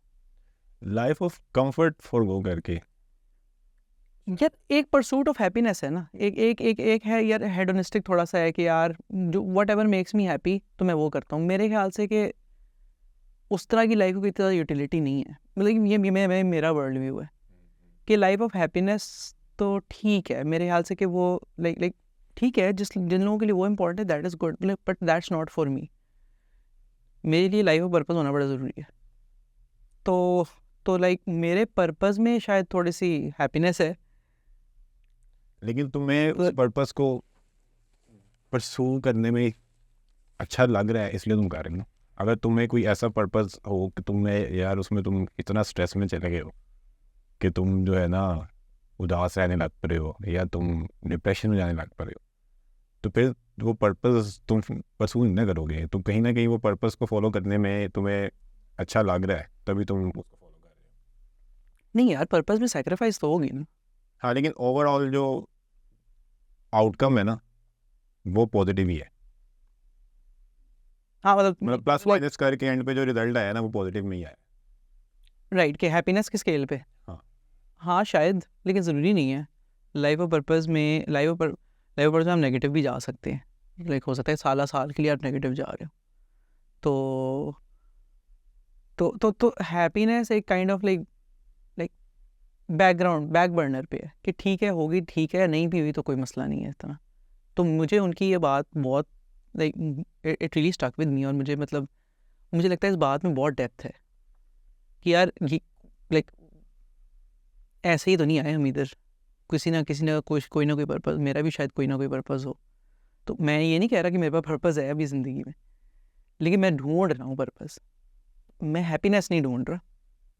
Life of comfort forgo करके यार एक परसूट ऑफ हैप्पीनेस है ना, एक है यार हेडोनिस्टिक थोड़ा सा है कि यार जो what ever makes me happy तो मैं वो करता हूँ। मेरे ख्याल से कि उस तरह की लाइफ को इतनी ज़्यादा यूटिलिटी नहीं है, मतलब ये मेरा वर्ल्ड व्यू है कि लाइफ ऑफ हैप्पीनेस तो ठीक है मेरे ख्याल से कि वो लाइक ठीक है, जिन लोगों के लिए वो इम्पोर्टेंट है that is good, but that's not for me. मेरे लिए लाइफ ऑफ पर्पस होना बड़ा ज़रूरी है। तो लाइक मेरे पर्पस में शायद थोड़ी सी हैप्पीनेस है। लेकिन तुम्हें उस तो पर्पस को परसू करने में अच्छा लग रहा है इसलिए तुम कर रहे हो। अगर तुम्हें कोई ऐसा पर्पस हो कि तुम्हें यार उसमें तुम इतना स्ट्रेस में चले गए हो कि तुम जो है ना उदास रहने लग पड़े हो या तुम डिप्रेशन में जाने लग पड़े हो, तो फिर वो पर्पस तुम परसू नहीं करोगे। तुम कहीं ना कहीं वो पर्पस को फॉलो करने में तुम्हें अच्छा लग रहा है तभी तुम उसको फॉलो कर रहे हो। नहीं यार, पर्पस में सेक्रीफाइस तो होगी ना। हाँ, लेकिन ओवरऑल जो आउटकम है ना वो पॉजिटिव ही है। हाँ मतलब मतलब प्लस माइनस करके एंड पे जो रिजल्ट आया ना वो पॉजिटिव में ही आया। राइट, कि हैप्पीनेस के स्केल पे हाँ। हाँ शायद, लेकिन ज़रूरी नहीं है। लाइफ ऑफ पर्पस में हम नेगेटिव भी जा सकते हैं। लाइक हो सकता है साल के लिए आप नेगेटिव जा रहे हो, तो हैप्पीनेस एक kind of like back burner पे है कि ठीक है होगी, ठीक है नहीं भी हुई तो कोई मसला नहीं है इस तरह। तो मुझे उनकी ये बात बहुत like it really stuck with me, और मुझे लगता है इस बात में बहुत डेप्थ है कि यार ये लाइक ऐसे ही तो नहीं आए हम इधर, किसी ना कोई ना कोई पर्पस, मेरा भी शायद कोई ना कोई पर्पस हो। तो मैं ये नहीं कह रहा कि मेरे पास पर्पस है अभी ज़िंदगी में, लेकिन मैं ढूंढ रहा हूँ पर्पस। मैं हैप्पीनेस नहीं ढूंढ रहा,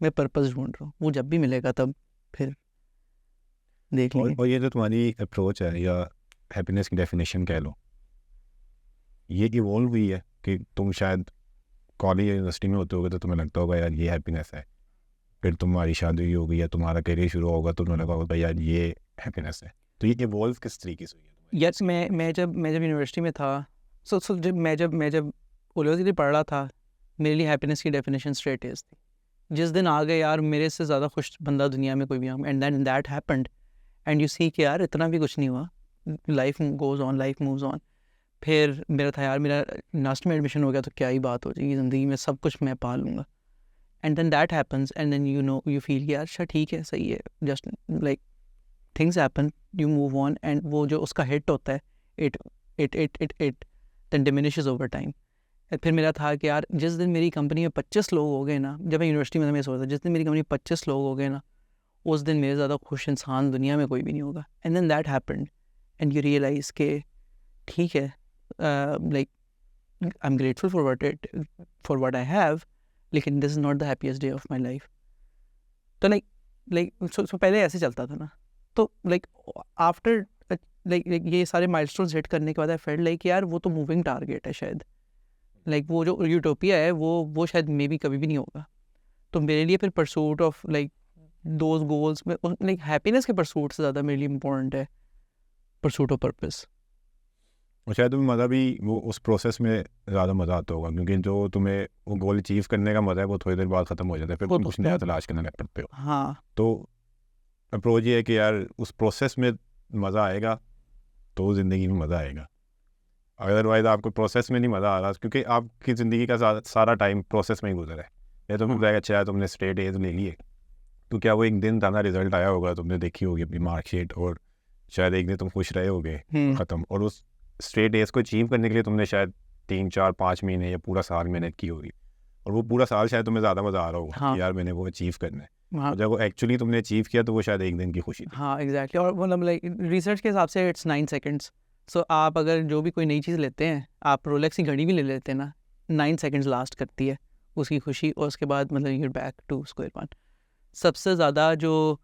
मैं पर्पस ढूंढ रहा हूँ। वो जब भी मिलेगा तब फिर देख लेंगे। और ये जो तुम्हारी अप्रोच है या हैप्पीनेस की डेफिनेशन कह लो, ये इवॉल्व हुई है कि तुम शायद कॉलेज या यूनिवर्सिटी में होते होगे तो तुम्हें लगता होगा यार ये हैप्पीनेस है, फिर तुम्हारी शादी होगी या तुम्हारा करियर शुरू होगा तो तुम्हें लगा होगा यार ये हैप्पीनेस है। तो ये इवॉल्व किस तरीके से हुई है? यस, मैं जब यूनिवर्सिटी में था, सो जब मैं यूनिवर्सिटी पढ़ रहा था, मेरे लिए हैप्पीनेस की डेफिनेशन स्ट्रेट एज थी। जिस दिन आ गए यार मेरे से ज़्यादा खुश बंदा दुनिया में कोई भी, and then that happened, and you see कि यार इतना भी कुछ नहीं हुआ, life goes on, life moves on. फिर मेरा था यार मेरा लास्ट में एडमिशन हो गया तो क्या ही बात हो जाएगी ज़िंदगी में, सब कुछ मैं पा लूँगा। And then that happens, and then you feel कि यार अच्छा ठीक है, सही है, just like things happen, you move on, and वो जो उसका हिट होता है it then diminishes over time. फिर मेरा था कि यार जिस दिन मेरी कंपनी में 25 लोग हो गए ना, जब मैं यूनिवर्सिटी में मैं सोचता जिस दिन मेरी कंपनी में 25 लोग हो गए ना, उस दिन मेरे ज़्यादा खुश इंसान दुनिया में कोई भी नहीं होगा। And then that happened, and you realise के ठीक है, like I am grateful for what I have, लेकिन this is not the happiest day of my life. तो सो पहले ऐसे चलता था ना, तो आफ्टर ये सारे माइलस्टोन्स हिट करने के बाद आई फेल्ट लाइक यार वो तो मूविंग टारगेट है शायद, वो जो यूटोपिया है वो शायद मे बी कभी भी नहीं होगा। तो मेरे लिए फिर परसूट ऑफ दोज गोल्स में हैप्पीनेस के परसूट से ज़्यादा मेरे लिए इम्पोर्टेंट है परसूट ऑफ पर्पस। और शायद तुम्हें मज़ा भी वो उस प्रोसेस में ज़्यादा मज़ा आता होगा, क्योंकि जो तुम्हें वो गोल अचीव करने का मज़ा है वो थोड़ी देर बाद ख़त्म हो जाता है, फिर वो तुम तो कुछ नया तलाश करने लग पड़ते हो। हाँ तो अप्रोच ये है कि यार उस प्रोसेस में मज़ा आएगा तो ज़िंदगी में मज़ा आएगा, अदरवाइज़ आपको प्रोसेस में नहीं मज़ा आ रहा, क्योंकि आपकी ज़िंदगी का सारा टाइम प्रोसेस में ही गुजरा है। या तुम हाँ अच्छा है तुमने स्ट्रेट एज ले लिए, तो क्या वो एक दिन था ना रिजल्ट आया होगा, तुमने देखी होगी अपनी मार्कशीट, और शायद एक दिन तुम खुश रहे होगे, ख़त्म। और उस स्ट्रेट एज को अचीव करने के लिए तुमने शायद 3 4 5 महीने या पूरा साल मेहनत की होगी, और वो पूरा साल शायद तुम्हें ज़्यादा मज़ा आ रहा होगा हाँ कि यार मैंने वो अचीव करना है, हाँ और जब वो एक्चुअली तुमने अचीव किया तो वो शायद एक दिन की खुशी थी। हाँ एग्जैक्टली। और मतलब लाइक रिसर्च के हिसाब से इट्स 9 सेकेंड्स। सो आप अगर जो भी कोई नई चीज़ लेते हैं, आप रोलेक्स की घड़ी भी ले लेते हैं ना, 9 सेकेंड्स लास्ट करती है उसकी खुशी, और उसके बाद मतलब you're back to square one. सबसे ज़्यादा जो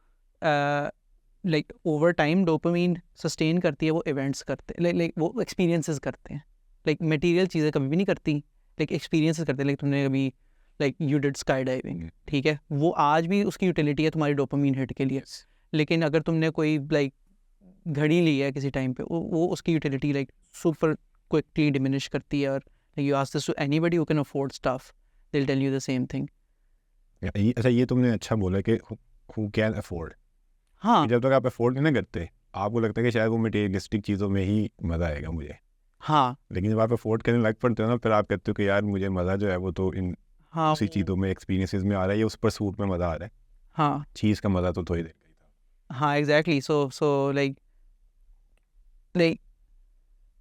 like over time dopamine sustain करती है वो इवेंट्स करते हैं, लाइक वो एक्सपीरियंसेस करते हैं। लाइक मटेरियल चीज़ें कभी भी नहीं करती, लाइक एक्सपीरियंसेस करते हैं। लाइक तुमने कभी like you did sky diving, ठीक है, वो आज भी उसकी यूटिलिटी है तुम्हारी डोपामीन हिट के लिए। लेकिन अगर तुमने कोई लाइक घड़ी ली है किसी टाइम पे, वो उसकी utility like super quickly diminish करती है। और you ask this to anybody who can afford stuff, they will tell you the same thing. अच्छा, ये तुमने अच्छा बोला कि हु कैन अफोर्ड। हाँ जब तक आप अफोर्ड नहीं ना करते, आपको लगता है कि शायद वो मटेरियलिस्टिक चीज़ों में ही मज़ा आएगा मुझे, हाँ लेकिन जब आप अफोर्ड करने लग पड़ते हो ना, फिर आप कहते हो कि यार मुझे मज़ा जो है वो तो इन हाँ उसी चीज़ों में, एक्सपीरियंसेस में आ रहा है, या उस परसूट में मज़ा आ रहा है। हाँ चीज़ का मज़ा तो थोड़ी देर का ही था। हाँ एग्जैक्टली। सो लाइक लाइक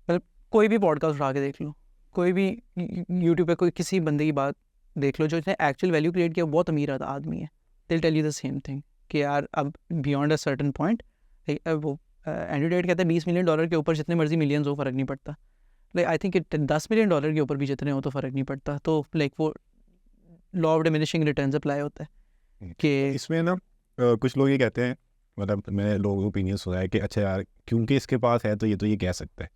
मतलब कोई भी पॉडकास्ट उठा के देख लो, कोई भी यूट्यूब पे कोई किसी बंदे की बात देख लो जो इसने एक्चुअल वैल्यू क्रिएट किया, बहुत अमीर आदमी है, they tell you the same thing कि यार अब बियॉन्ड अ सर्टन पॉइंट, वो एंड्रयू टेट कहते हैं $20 मिलियन के ऊपर जितने मर्जी मिलियंस हो फ़र्क नहीं पड़ता। लाइक आई थिंक $10 मिलियन के ऊपर भी जितने हो तो फ़र्क नहीं पड़ता। तो लाइक वो law of diminishing returns apply होता है कि इसमें ना कुछ लोग ये कहते हैं, मतलब मैंने लोगों का ओपिनियन सुना है कि अच्छा यार क्योंकि इसके पास है तो ये कह सकता है,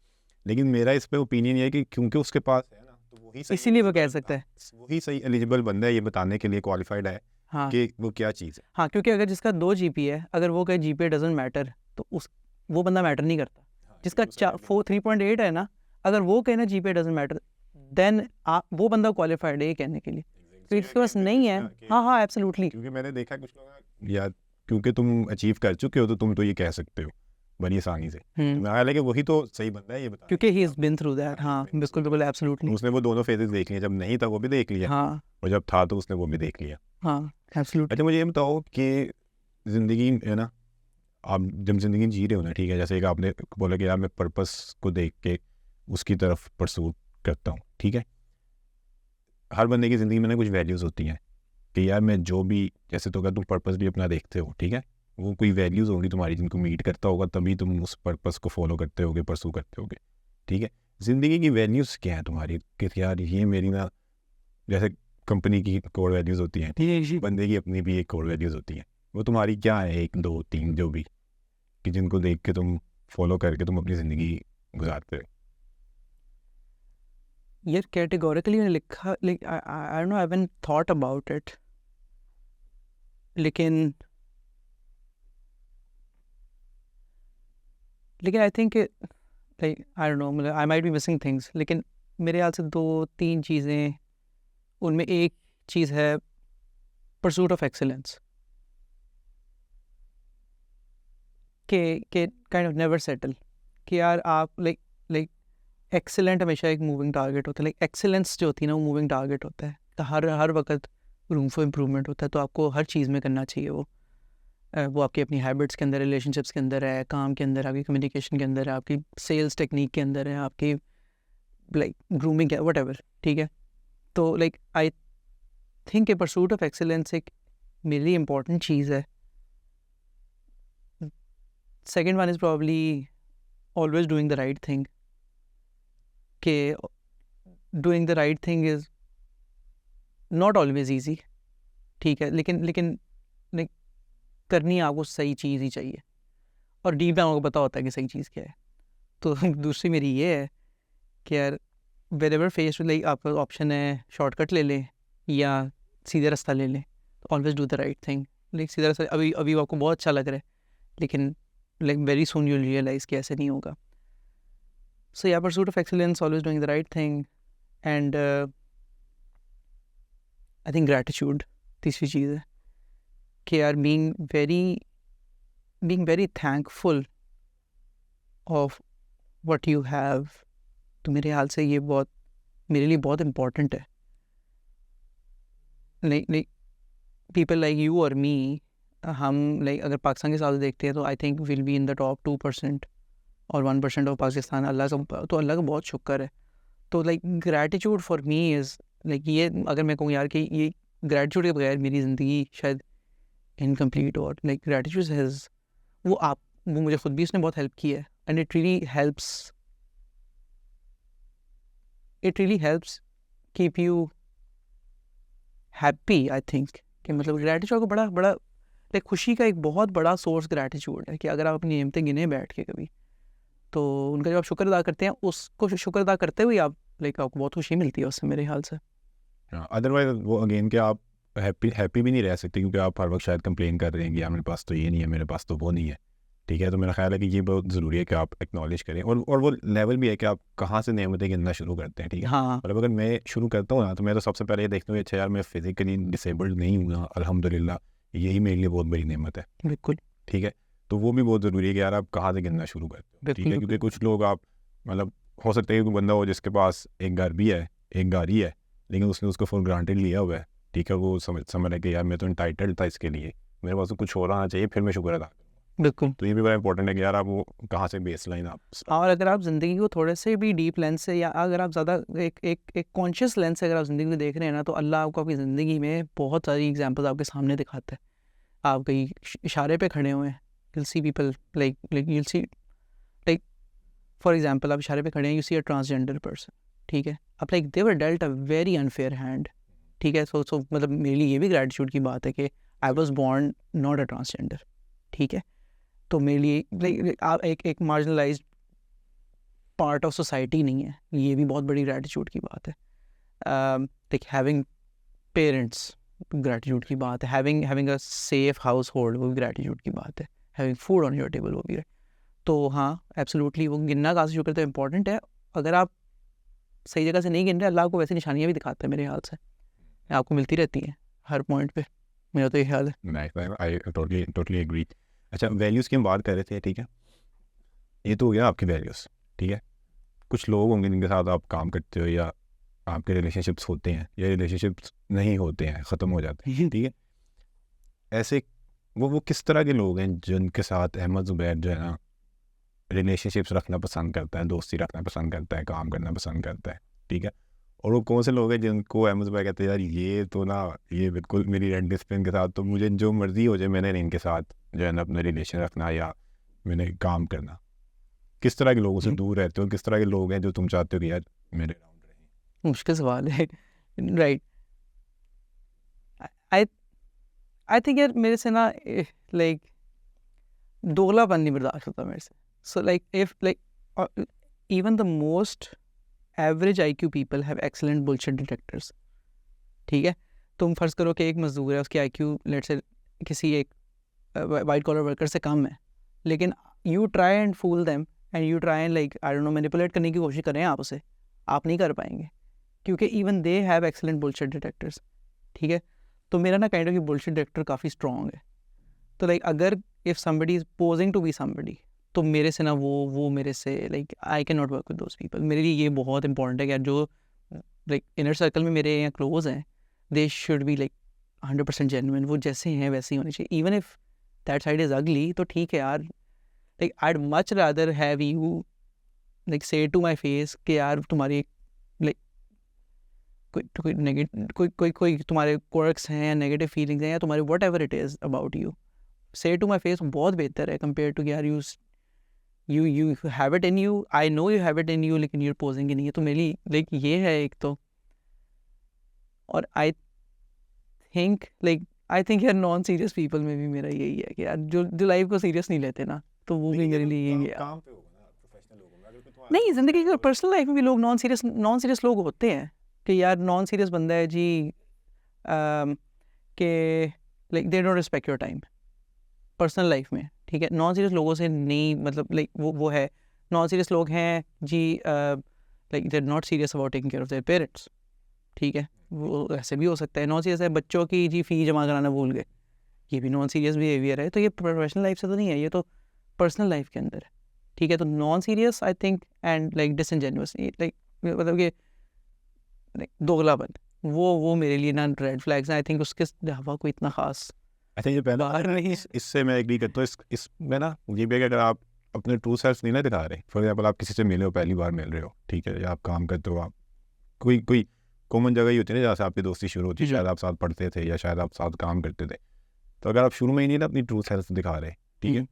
लेकिन मेरा इस पे ओपिनियन ये है कि क्योंकि उसके पास है ना, तो वही सही इसीलिए वो कह eligible- सकता है। वही सही एलिजिबल बंदा है ये बताने के लिए, क्वालिफाइड है हाँ कि वो क्या चीज़ है। हाँ, क्योंकि अगर जिसका 2 GPA है, अगर वो कहे GPA डजंट मैटर, तो वो बंदा मैटर नहीं करता। जिसका 3.8 है ना, अगर वो कहे ना GPA डजंट मैटर, देन वो बंदा क्वालिफाइड है ये कहने के लिए। तो इसके पास नहीं है। हाँ हाँ एब्सोल्युटली। क्योंकि मैंने देखा कुछ लोग यार क्योंकि तुम अचीव कर चुके हो तो तुम तो ये कह सकते हो बड़ी आसानी से, तो मैं हालांकि वही तो सही बंदा है ये बता, क्योंकि he is been through that. हाँ बिल्कुल बिल्कुल एब्सोल्युटली। उसने वो दोनों फेजेस देख लिए, जब नहीं था वो भी देख लिया, हाँ और जब था तो उसने वो भी देख लिया। हाँ एब्सोल्युटली। अच्छा, मुझे ये बताओ कि ज़िंदगी है ना, आप जब ज़िंदगी जी रहे हो ना, ठीक है, जैसे एक आपने बोला कि यार मैं पर्पस को देख के उसकी तरफ परसूट करता हूँ, ठीक है। हर बंदे की ज़िंदगी में ना कुछ वैल्यूज़ होती हैं कि यार मैं जो भी, जैसे तो अगर तुम पर्पस भी अपना देखते हो, ठीक है, वो कोई वैल्यूज़ होंगी तुम्हारी जिनको मीट करता होगा, तभी तुम उस पर्पस को फॉलो करते होगे, परसू करते होगे, ठीक है। ज़िंदगी की वैल्यूज़ क्या हैं तुम्हारी कि यार ये मेरी ना, जैसे कंपनी की कोर वैल्यूज़ होती हैं, बंदे की अपनी भी एक कोर वैल्यूज़ होती हैं, वो तुम्हारी क्या है, 1 2 3 जो भी, कि जिनको देख के तुम फॉलो करके तुम अपनी ज़िंदगी गुजारते हो। यार कैटेगोरिकली मैंने लिखा, like I don't know, I haven't thought about it, लेकिन I think like I don't know, मतलब I might be missing things, लेकिन मेरे ख्याल से 2-3 चीज़ें, उनमें एक चीज़ है परसूट ऑफ एक्सेलेंस, के काइंड ऑफ नेवर सेटल, कि यार आप लाइक एक्सेलेंट हमेशा एक मूविंग टारगेट होता है। लाइक एक्सेलेंस जो होती है ना, वो मूविंग टारगेट होता है, तो हर वक्त रूम फॉर इम्प्रूवमेंट होता है। तो आपको हर चीज़ में करना चाहिए वो आपकी अपनी हैबिट्स के अंदर, रिलेशनशिप्स के अंदर है, काम के अंदर, आपकी कम्युनिकेशन के अंदर है, आपकी सेल्स टेक्निक के अंदर है, आपकी लाइक ग्रूमिंग है, वट एवर, ठीक है। तो like I think a pursuit of excellence एक मेरी इंपॉर्टेंट चीज़ है। Second one is probably always doing the right thing, कि doing the right thing is not always easy, ठीक है, लेकिन लाइक करनी आपको सही चीज़ ही चाहिए, और डीप में आपको पता होता है कि सही चीज़ क्या है। तो दूसरी मेरी ये है कि यार वेरेवर फेस लाइक आपका ऑप्शन है शॉर्टकट ले लें या सीधे रास्ता ले लें, तो always do the right thing. Like सीधा रास्ता अभी आपको बहुत अच्छा लग रहा है, लेकिन like very soon you realise कि ऐसे नहीं होगा। So yeah, pursuit of excellence, always doing the right thing, and I think gratitude तीसरी चीज़ है कि यार being very thankful of what you have, तो मेरे ख्याल से ये बहुत मेरे लिए बहुत important है. like people like you or me, हम like अगर पाकिस्तान के हिसाब से देखते हैं तो I think we'll be in the top 2% और 1% of पाकिस्तान. अल्लाह का बहुत शुक्र है. तो like gratitude for me is like ये अगर मैं कहूँ यार कि ये gratitude के बगैर मेरी ज़िंदगी शायद इनकम्प्लीट. और लाइक ग्रेटिट्यूड हैज़ वो मुझे खुद भी इसने बहुत हेल्प की है. And it really helps keep you happy. I think कि मतलब ग्रेटिट्यूड को बड़ा लाइक खुशी का एक बहुत बड़ा सोर्स ग्रेटिट्यूड है कि अगर आप अपनी नियमतें गिने बैठ के कभी, तो उनका जब आप शुक्र अदा करते हैं, उसको शुक्र अदा करते हुए आप लाइक आपको बहुत खुशी मिलती है उससे मेरे ख्याल से. अदरवाइज वो अगेन कि आप हैप्पी भी नहीं रह सकते क्योंकि आप हर वक्त शायद कंप्लेन कर रहे हैं कि यार मेरे पास तो ये नहीं है, मेरे पास तो वो नहीं है. ठीक है, तो मेरा ख्याल है कि ये बहुत ज़रूरी है कि आप एक्नॉलेज करें. और वो लेवल भी है कि आप कहाँ से नेमतें गिनना शुरू करते हैं. ठीक है, हाँ मतलब अगर मैं शुरू करता हूँ ना तो मैं तो सबसे पहले ये देखता हूँ अच्छा यार मैं फिज़िकली डिसेबल्ड नहीं हूँ ना, अल्हम्दुलिल्लाह, यही मेरे लिए बहुत बड़ी नेमत है. बिल्कुल. ठीक है, तो वो भी बहुत ज़रूरी है कि यार आप कहाँ से गिनना शुरू करते हो. ठीक है, क्योंकि कुछ लोग आप मतलब हो सकता है कि कोई बंदा हो जिसके पास एक घर भी है, एक गाड़ी है, लेकिन उसने उसको फॉर ग्रांटेड लिया हुआ है. ठीक है, वो समझ रहा है कि यार मैं तो इंटाइटल्ड था इसके लिए, मेरे पास तो कुछ हो रहा चाहिए, फिर मैं शुक्र अदा. बिल्कुल. तो ये भी बड़ा इंपॉर्टेंट है कि यार आप वो कहाँ से बेस लाइन आप. और अगर आप ज़िंदगी को थोड़े से भी डीप लेंस से, या अगर आप ज़्यादा एक कॉन्शियस लेंस से अगर आप ज़िंदगी को देख रहे हैं ना, तो अल्लाह आपको आपकी ज़िंदगी में बहुत सारी एग्जांपल्स आपके सामने दिखाता है. आप कहीं इशारे पे खड़े हुए हैं, you'll see people like you'll see like for example आप इशारे पे खड़े हैं, you see a transgender person. ठीक है, अब like they were dealt a very unfair hand. ठीक है, so मतलब मेरे लिए ये भी ग्रेटिट्यूड की बात है कि I was born not a transgender. ठीक है, तो मेरे लिए like आप एक मार्जिनलाइज्ड पार्ट ऑफ सोसाइटी नहीं है, ये भी बहुत बड़ी ग्रेटिट्यूड की बात है. लाइक हैविंग पेरेंट्स, ग्रेटिट्यूड की बात है. Having a safe house hold, वो भी ग्रेटिट्यूड की बात है. Having food on your table, वो भी. तो हाँ एब्सोल्युटली वो गिनना कहाँ से शुरू करते हैं इंपॉर्टेंट है. अगर आप सही जगह से नहीं गिन रहे, अल्लाह आपको वैसे निशानियाँ भी दिखाता है मेरे ख्याल से, आपको मिलती रहती हैं हर पॉइंट पे. मेरा तो ये ख्याल है. I totally agree. अच्छा, वैल्यूज़ की हम बात कर रहे थे. ठीक है, ये तो हो गया आपकी वैल्यूज़. ठीक है, कुछ लोग होंगे जिनके साथ आप काम करते हो या आपके रिलेशनशिप्स होते हैं या रिलेशनशिप्स नहीं होते हैं, ख़त्म हो जाते हैं. ठीक है, ऐसे वो किस तरह के लोग हैं जिनके साथ अहमद ज़ुबैर जो है ना रिलेशनशिप्स रखना पसंद करता है, दोस्ती रखना पसंद करता है, काम करना पसंद करता है. ठीक है, और वो कौन से लोग हैं जिनको अहमद ज़ुबैर कहते हैं यार ये तो ना, ये बिल्कुल मेरी रेड डिसिप्लिन के साथ तो मुझे जो मर्ज़ी हो जाए, मैंने इनके साथ जो है ना अपना रिलेशन रखना या मैंने काम करना. किस तरह के लोगों से दूर रहते हो, किस तरह के लोग हैं जो तुम चाहते हो कि यार मेरे अराउंड रहें? मुश्किल सवाल है. राइट. आई थिंक यार मेरे से ना लाइक दोगलापन नहीं बर्दाश्त होता मेरे से. So like if like even the most average IQ people have excellent bullshit detectors. ठीक है, तुम फर्ज करो कि एक मजदूर है, उसकी IQ लेट से किसी एक वाइट कॉलर वर्कर से कम है, लेकिन you try and fool them and you try and like I don't know manipulate करने की कोशिश करें आप उसे, आप नहीं कर पाएंगे क्योंकि even they have excellent bullshit detectors. ठीक है, तो मेरा ना काइंड ऑफ बुलशिट डिटेक्टर काफ़ी स्ट्रॉन्ग है. तो लाइक अगर if somebody is posing to be somebody, तो मेरे से ना वो मेरे से like I can not work with those people. मेरे लिए ये बहुत इंपॉर्टेंट है कि जो लाइक इनर सर्कल में मेरे यहाँ क्लोज हैं, they should be like 100% genuine. वो जैसे हैं वैसे ही होने चाहिए. Even if that side is अगली, तो ठीक है यार, like I would much rather have you like से टू माई फेस कि यार तुम्हारी लाइक कोई नेगेटिव कोई तुम्हारे क्वर्क्स हैं या नेगेटिव फीलिंग्स हैं या तुम्हारे what ever it is about you, से टू माई फेस बहुत बेहतर है कंपेयर टू यार you have it in you, I know you have it in you, लेकिन you're posing ही नहीं है. तो मेरी लाइक ये है एक तो. और आई थिंक यार नॉन सीरियस पीपल में भी मेरा यही है कि यार जो लाइफ को सीरियस नहीं लेते ना, तो वो भी मेरे लिए यही है. नहीं, ज़िंदगी की पर्सनल लाइफ में भी लोग नॉन सीरियस लोग होते हैं कि यार नॉन सीरियस बंदा है जी, कि like they don't respect your time personal life में. ठीक है, नॉन सीरियस लोगों से नहीं, मतलब लाइक वो है नॉन सीरियस लोग हैं जी, like they are not serious about taking care of their parents, ठीक है, वो ऐसे भी हो सकता है। नॉन सीरियस है बच्चों की जी फ़ी जमा कराना भूल गए, ये भी नॉन सीरियस बिहेवियर है। तो ये प्रोफेशनल लाइफ से तो नहीं है, ये तो पर्सनल लाइफ के अंदर है, ठीक है। तो non serious I think and like disingenuous, like मतलब कि दोगलापन, वो मेरे लिए ना रेड फ्लैग्स हैं। आई थिंक उसके अलावा कोई इतना खास अच्छा ये पहला बाहर नहीं है। इससे मैं एग्री करता हूँ। इसमें ना ये भी है कि अगर आप अपने ट्रू सेल्फ नहीं ना दिखा रहे, फॉर एग्जाम्पल आप किसी से मिले हो, पहली बार मिल रहे हो, ठीक है, या आप काम करते हो, आप कोई कॉमन जगह ही होती है ना जहाँ से आपकी दोस्ती शुरू होती है, शायद आप साथ पढ़ते थे या शायद आप साथ काम करते थे। तो अगर आप शुरू में ही नहीं ना अपनी ट्रू सेल्फ दिखा रहे, ठीक है,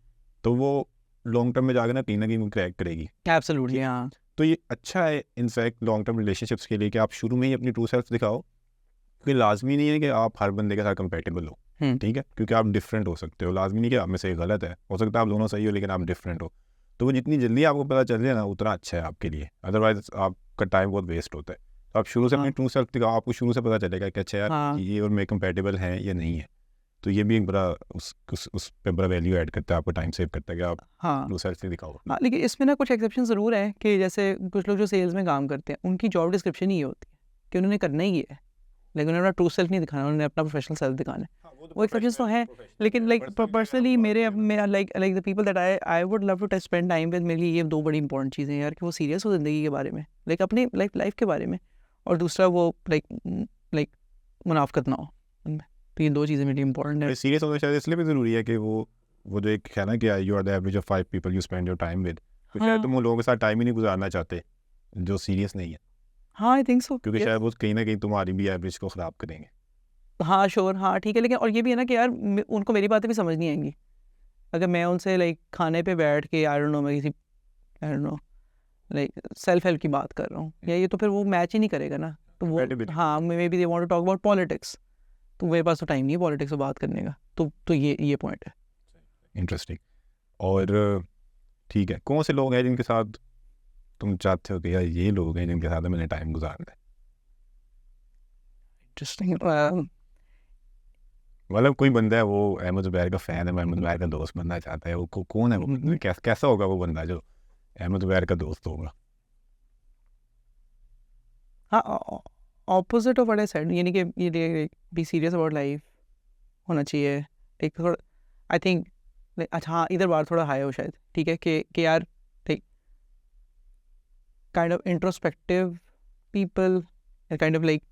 तो वो लॉन्ग टर्म में जाकर ना कहीं क्रैक करेगी। एब्सोल्युटली, हाँ। तो ये अच्छा है इनफैक्ट लॉन्ग टर्म रिलेशनशिप्स के लिए कि आप शुरू में ही अपनी ट्रू सेल्फ दिखाओ, क्योंकि लाजमी नहीं है कि आप हर बंदे के साथ कंपेटेबल हो, ठीक है, क्योंकि आप डिफरेंट हो सकते हो। लाजमी नहीं कि आप में से गलत है, हो सकता है आप दोनों सही हो लेकिन आप डिफरेंट हो। तो वो जितनी जल्दी आपको पता चल जाए ना उतना अच्छा है आपके लिए, अदरवाइज आपका टाइम बहुत वेस्ट होता है। तो आप शुरू से अपनी ट्रू सेल्फ दिखाओ, आपको शुरू से पता चलेगा कि अच्छा यार ये और मैं कंपेटेबल हैं या नहीं है। तो ये भी एक बड़ा उस पे बड़ा वैल्यू ऐड करता है, आपको टाइम सेव करता है कि आप ट्रू सेल्फ ही दिखाओ। हाँ, लेकिन इसमें ना कुछ एक्सेप्शन ज़रूर है कि जैसे कुछ लोग जो सेल्स में काम करते हैं उनकी जॉब डिस्क्रिप्शन ही ये होती है कि उन्होंने करना ही है, लेकिन उन्होंने अपना ट्रू सेल्फ नहीं दिखाना, उन्होंने अपना प्रोफेशनल सेल्फ दिखाना है। वो एक्सेप्शंस तो हैं, लेकिन लाइक पर्सनली मेरा like the people that I would love to spend time with, मेरे लिए ये दो बड़ी इंपॉर्टेंट चीज़ें हैं यार, कि वो सीरियस हो ज़िंदगी के बारे में, लाइक अपने लाइफ के बारे में, और दूसरा वो लाइक मुनाफकत ना हो उनमें। तो ये दो चीज़ें मेरे लिए इंपॉर्टेंट है। सीरियस होना शायद इसलिए भी ज़रूरी है कि वो जो एक है ना कि you are the average of 5 people you spend your time with, तो शायद तुम उन लोगों के साथ टाइम ही नहीं गुजारना चाहते जो सीरियस नहीं है। हाँ, आई थिंक सो, क्योंकि शायद वो कहीं ना कहीं तुम्हारी भी एवरेज को ख़राब करेंगे। हाँ श्योर, हाँ ठीक है, लेकिन और ये भी है ना कि यार उनको मेरी बातें भी समझ नहीं आएंगी अगर मैं उनसे लाइक खाने पे बैठ के आई डोंट नो, मैं किसी आई don't know like self help की बात कर रहा हूँ, या ये तो फिर वो मैच ही नहीं करेगा ना। तो वो हाँ, maybe they want to talk about politics, तो मेरे पास तो टाइम नहीं है पॉलिटिक्स से बात करने का। तो ये पॉइंट है। इंटरेस्टिंग। और ठीक है, कौन से लोग हैं जिनके साथ तुम चाहते हो कि यार ये लोग हैं जिनके साथ मैंने टाइम गुजारना है? इंटरेस्टिंग, मतलब कोई बंदा है वो अहमद ज़ुबैर का फ़ैन है, मैं अहमद ज़ुबैर का दोस्त बनना चाहता है, वो कौन है वो? कैसा होगा वो बंदा जो अहमद ज़ुबैर का दोस्त होगा? हाँ, opposite of what I said, यानी कि ये बी सीरियस अबाउट लाइफ होना चाहिए, एक थोड़ा आई थिंक अच्छा हाँ, इधर बार थोड़ा हाई हो शायद, ठीक है, कि यार ठीक kind of introspective people, kind of like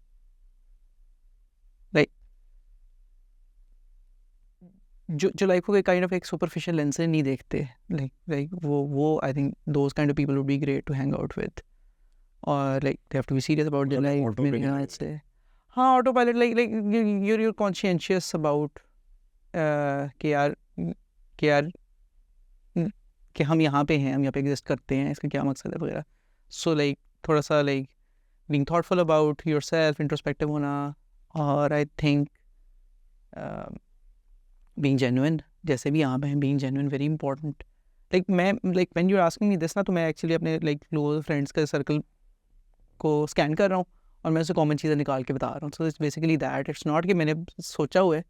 जो लाइफ को काइंड ऑफ एक सुपरफिशियल लेंस से नहीं देखते, लाइक वो I think those kind of people would be great to hang out with, और like they have to be serious about their life मेरे ख्याल से। हाँ, autopilot, like you're conscious about कि यार कि हम यहाँ पे हैं, हम यहाँ पे एग्जिस्ट करते हैं, इसका क्या मकसद है वगैरह। सो लाइक थोड़ा सा like being thoughtful about your self, introspective होना, और आई थिंक बीइंग जेन्युइन, जैसे भी यहाँ पे हैं, being genuine very important. Like मैं like when you are asking me this ना, तो मैं एक्चुअली अपने लाइक क्लोज फ्रेंड्स के सर्कल को स्कैन कर रहा हूँ और मैं उससे कॉमन चीज़ें निकाल के बता रहा हूँ। So it's basically that, it's not कि मैंने सोचा हुआ है,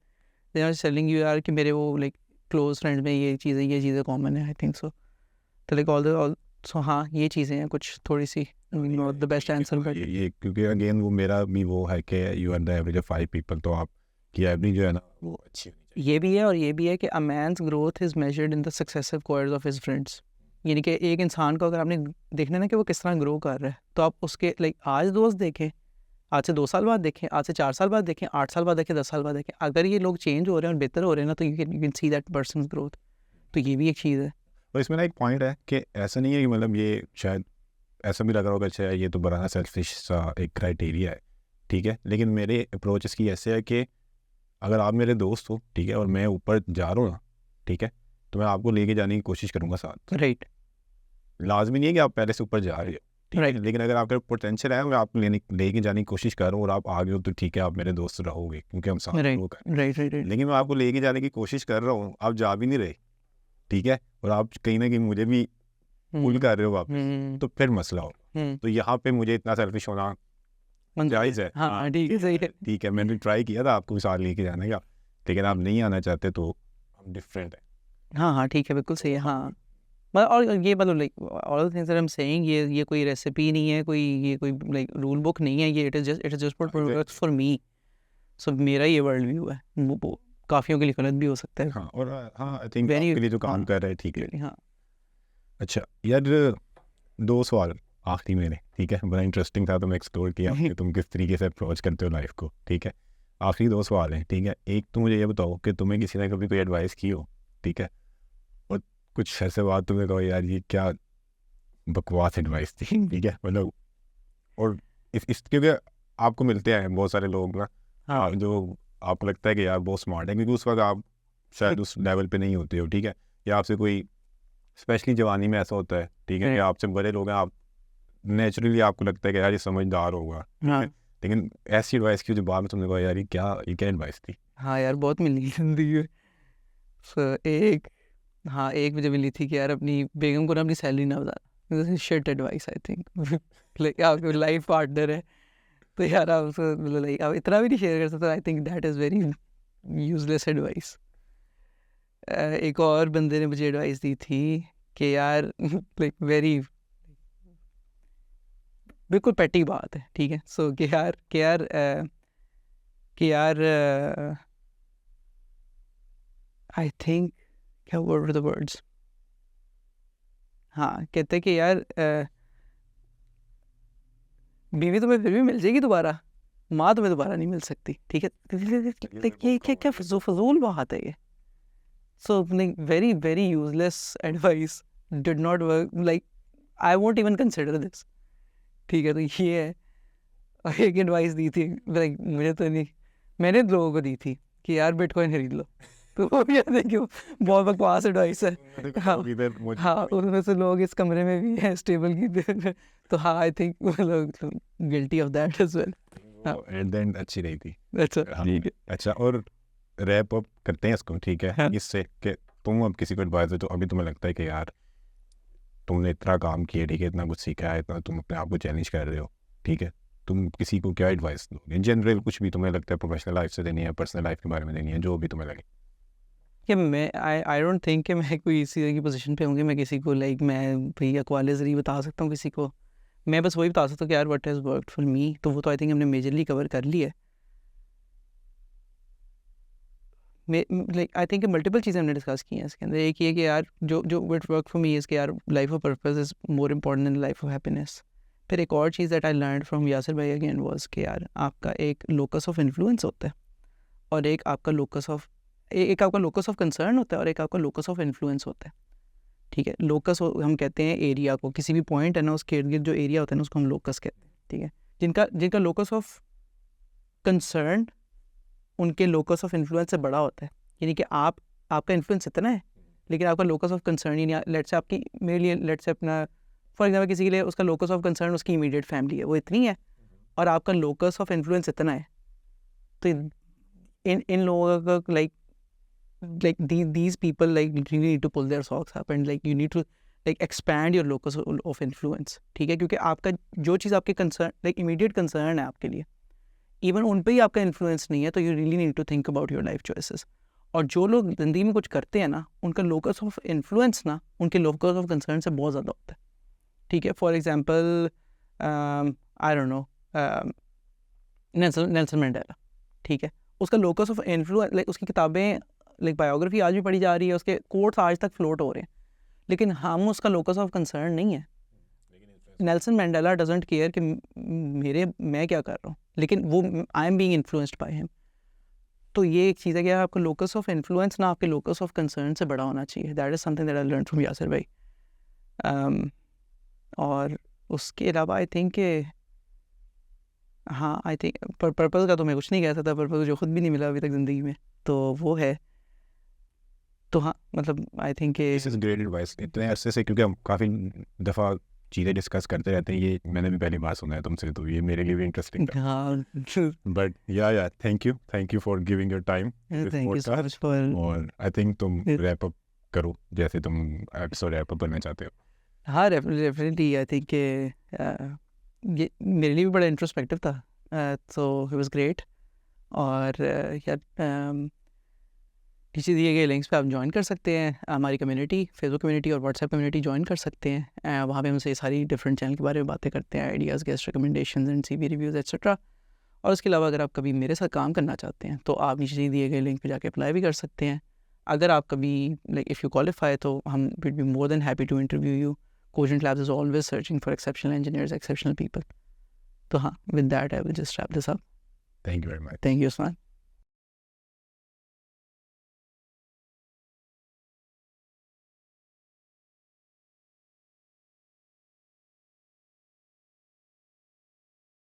दे आर टेलिंग यू यार कि मेरे वो लाइक क्लोज फ्रेंड्स में ये चीज़ें कॉमन है, आई थिंक सो। तो लाइक ऑल सो हाँ, ये चीज़ें हैं कुछ थोड़ी सी, not the best answer but ये क्योंकि अगेन वो मेरा भी वो है कि you are the average of 5 people, तो आपकी एवरेज जो है ना वो अच्छी होनी चाहिए। ये भी है, और ये भी है कि a man's growth is measured in the successive course of his friends, यानी कि एक इंसान को अगर आपने देखना ना कि वो किस तरह ग्रो कर रहा है, तो आप उसके लाइक आज दोस्त देखें, आज से 2 साल बाद देखें, आज से 4 साल बाद देखें, 8 साल बाद देखें, 10 साल बाद देखें, अगर ये लोग चेंज हो रहे हैं और बेहतर हो रहे हैं ना, तो you can see that persons growth. तो ये भी एक चीज़ है। और इसमें ना एक पॉइंट है कि ऐसा नहीं है कि मतलब ये शायद ऐसा भी लग रहा होगा अच्छा ये तो बड़ा सेल्फिश सा एक क्राइटेरिया है, ठीक है, लेकिन मेरे अप्रोच इसकी ऐसे है कि अगर आप मेरे दोस्त हो, ठीक है, और मैं ऊपर जा रहा हूँ ना, ठीक है, तो मैं आपको लेके जाने की कोशिश करूँगा साथ। राइट, लाजमी नहीं है कि आप पहले से ऊपर जा रहे हो, ठीक है, लेकिन अगर आपका पोटेंशियल है, मैं आपको लेके जाने की कोशिश कर रहा हूँ और आप आगे हो, तो ठीक है, आप मेरे दोस्त रहोगे क्योंकि हम साथ ग्रो कर रहे हैं। राइट, लेकिन मैं आपको लेके जाने की कोशिश कर रहा हूँ, आप जा भी नहीं रहे, ठीक है, और आप कहीं ना कहीं मुझे भी पुल कर रहे हो वापस, तो फिर मसला हो। तो यहाँ पे मुझे इतना सेल्फिश होना जायज़ है। हाँ ठीक है, सही है, ठीक है, मैंने ट्राई किया था आपको साथ लेके जाने का, लेकिन आप नहीं आना चाहते, तो हम डिफरेंट है। हाँ ठीक है, बिल्कुल सही है। हाँ, मतलब और ये मतलब like all the things that I am saying, ये कोई रेसिपी नहीं है, ये कोई लाइक रूल बुक नहीं है, ये it is just what works for me. So मेरा ये वर्ल्ड व्यू है, वो काफ़ियों के लिए गलत भी हो सकता है. हाँ, और हाँ आई थिंक वेरी आपके लिए जो काम हाँ कर रहा है ठीक है. हाँ अच्छा यार, 2 सवाल आखिरी मेरे, ठीक है, बड़ा इंटरेस्टिंग था, तुम एक्सप्लोर किया कि तुम किस तरीके से अप्रोच करते हो लाइफ को, ठीक है. आखिरी 2 सवाल हैं, ठीक है. एक तो मुझे ये बताओ कि तुम्हें किसी ने कभी कोई एडवाइस की हो, ठीक है, और कुछ ऐसे बात तुमने कहो यार ये क्या बकवास एडवाइस थी, ठीक है, मतलब, और इस क्योंकि आपको मिलते हैं बहुत सारे लोग ना, हाँ जो आपको लगता है कि यार बहुत स्मार्ट है, क्योंकि उस वक्त आप शायद उस लेवल पे नहीं होते हो, ठीक है, या आपसे कोई, स्पेशली जवानी में ऐसा होता है, ठीक है, कि आपसे बड़े लोग हैं, आप नेचुरली आपको लगता है कि यार ये समझदार होगा, ठीक हाँ है, लेकिन ऐसी एडवाइस की जो बाद में तुमने कहा यार ये क्या एडवाइस थी. हाँ यार बहुत मिली जिंदगी में. So, एक मुझे मिली थी कि यार अपनी बेगम को ना अपनी सैलरी ना बता. Shit advice I think. Like आपके लाइफ पार्टनर है तो यार आप उसको मतलब लाइक आप इतना भी नहीं शेयर कर सकते. I think that is very useless advice. एक और बंदे ने मुझे एडवाइस दी थी कि यार लाइक वेरी बिल्कुल पेटी बात है, ठीक है. सो कि यार आई थिंक क्या वर्ड द वर्ड्स, हाँ कहते कि यार बीवी तुम्हें फिर भी मिल जाएगी दोबारा, माँ तुम्हें दोबारा नहीं मिल सकती, ठीक है. ये क्या फजूल बात है ये. So very very useless advice, did not work. Like I won't even consider this, ठीक है. तो ये है. और एक एडवाइस दी थी लाइक मुझे तो नहीं, मैंने लोगों को दी थी कि यार बिटकॉइन खरीद लो. तो वो भी यार देखियो बहुत बकवास एडवाइस है. हाँ हाँ उनमें से लोग इस कमरे में भी हैं स्टेबल की. तो हाँ I think guilty of that as well. At the end अच्छी रही थी. अच्छा हाँ, ठीक है. अच्छा, और रैप अप करते हैं इसको, ठीक है, हाँ. इससे कि तुम अब किसी को एडवाइस दो तो अभी तुम्हें लगता है कि यार तुमने इतना काम किया, ठीक है, इतना कुछ सीखा है, इतना तुम अपने आप को चैलेंज कर रहे हो, ठीक है, तुम किसी को क्या एडवाइस दोगे जनरल, कुछ भी तुम्हें लगता है प्रोफेशनल लाइफ से देनी है, पर्सनल लाइफ के बारे में देनी है, जो भी तुम्हें लगे. कि मैं आई डोंट थिंक कि मैं कोई इसी तरह की पोजीशन पे होंगी मैं किसी को लाइक मैं भैया कॉलेज ही बता सकता हूँ किसी को. मैं बस वही बता सकता हूँ कि यार what has worked for me. तो वो तो आई थिंक हमने मेजरली कवर कर लिया है. लाइक आई थिंक मल्टीपल चीज़ें हमने डिस्कस की हैं इसके अंदर. एक ये कि यार जो what work for me is कि यार life of purpose is more important than life of happiness. फिर एक और चीज़ that I learn from Yasir भाई अगेन वाज कि यार आपका एक लोकस ऑफ इन्फ्लुएंस होता है और एक आपका लोकस ऑफ कंसर्न होता है और एक आपका लोकस ऑफ इन्फ्लुएंस होता है, ठीक है. लोकस हम कहते हैं एरिया को, किसी भी पॉइंट है ना उसके इर्द गिर्द जो एरिया होता है ना उसको हम लोकस कहते हैं, ठीक है. जिनका लोकस ऑफ कंसर्न उनके लोकस ऑफ इन्फ्लुएंस से बड़ा होता है. यानी कि आपका इन्फ्लुएंस इतना है लेकिन आपका लोकस ऑफ कंसर्न ही नहीं. लेट्स से आपकी मेरे लिए लेट्स से अपना फॉर एग्जाम्पल किसी के लिए उसका लोकस ऑफ कंसर्न उसकी इमीडिएट फैमिली है, वो इतनी है, और आपका लोकस ऑफ इन्फ्लुएंस इतना है. तो इन लोगों का like these people like really need to pull their socks up and like you need to like expand your locus of influence, ठीक है. क्योंकि आपका जो चीज़ आपके कंसर्न लाइक इमीडिएट कंसर्न है आपके लिए, इवन उन पे ही आपका इन्फ्लुएंस नहीं है, तो you really need to think about your life choices. और जो लोग ज़िंदगी में कुछ करते हैं ना उनका लोकस ऑफ इन्फ्लुएंस ना उनके लोकस ऑफ कंसर्न से बहुत ज़्यादा होता है, ठीक है. For example I don't no Nelson Mandela, ठीक है. उसका लोकस ऑफ इन्फ्लुएंस लाइक उसकी किताबें लाइक बायोग्राफी आज भी पढ़ी जा रही है, उसके कोट्स आज तक फ्लोट हो रहे हैं, लेकिन हम उसका लोकस ऑफ कंसर्न नहीं है. नेल्सन मंडेला डजंट केयर कि मैं क्या कर रहा हूँ, लेकिन वो I am being influenced by him. तो ये एक चीज़ है कि आपका लोकस ऑफ इन्फ्लुएंस ना आपके लोकस ऑफ कंसर्न से बड़ा होना चाहिए. That is something that I learn from Yasir भाई. और उसके अलावा आई थिंक हाँ आई थिंक पर्पज़ का तो मैं कुछ नहीं कह सकता, पर्पज़ जो खुद भी नहीं मिला अभी तक ज़िंदगी में, तो वो है. तो हाँ मतलब I think this is great advice इतने अरसे से, क्योंकि हम काफ़ी दफ़ा चीज़ें डिस्कस करते रहते हैं, ये मैंने भी पहली बार सुना है तुमसे, तो ये मेरे लिए भी इंटरेस्टिंग था. हाँ बट या thank you for giving your time. Thank you so much for. और आई थिंक तुम रैप अप करो जैसे तुम एपिसोड रैप अप करना चाहते हो. हाँ डेफिनेटली आई थिंक ये मेरे लिए भी बड़ा इंट्रोस्पेक्टिव था, सो इट वाज ग्रेट. और यार नीचे दिए गए लिंक्स पे आप ज्वाइन कर सकते हैं हमारी कम्युनिटी, फेसबुक कम्युनिटी और व्हाट्सएप कम्युनिटी ज्वाइन कर सकते हैं। वहाँ पे हमसे सारी डिफरेंट चैनल के बारे में बातें करते हैं, ideas, guest recommendations and CV reviews etcetera. और उसके अलावा अगर आप कभी मेरे साथ काम करना चाहते हैं तो आप नीचे दिए गए लिंक पे जाके अप्लाई भी कर सकते हैं। अगर आप कभी लाइक इफ़ यू क्वालिफाई तो हम will be more than happy to interview you. Cogent Labs is always searching for exceptional engineers, exceptional people. तो हाँ, with that I will just wrap this up. Thank you very much. Thank you Usman.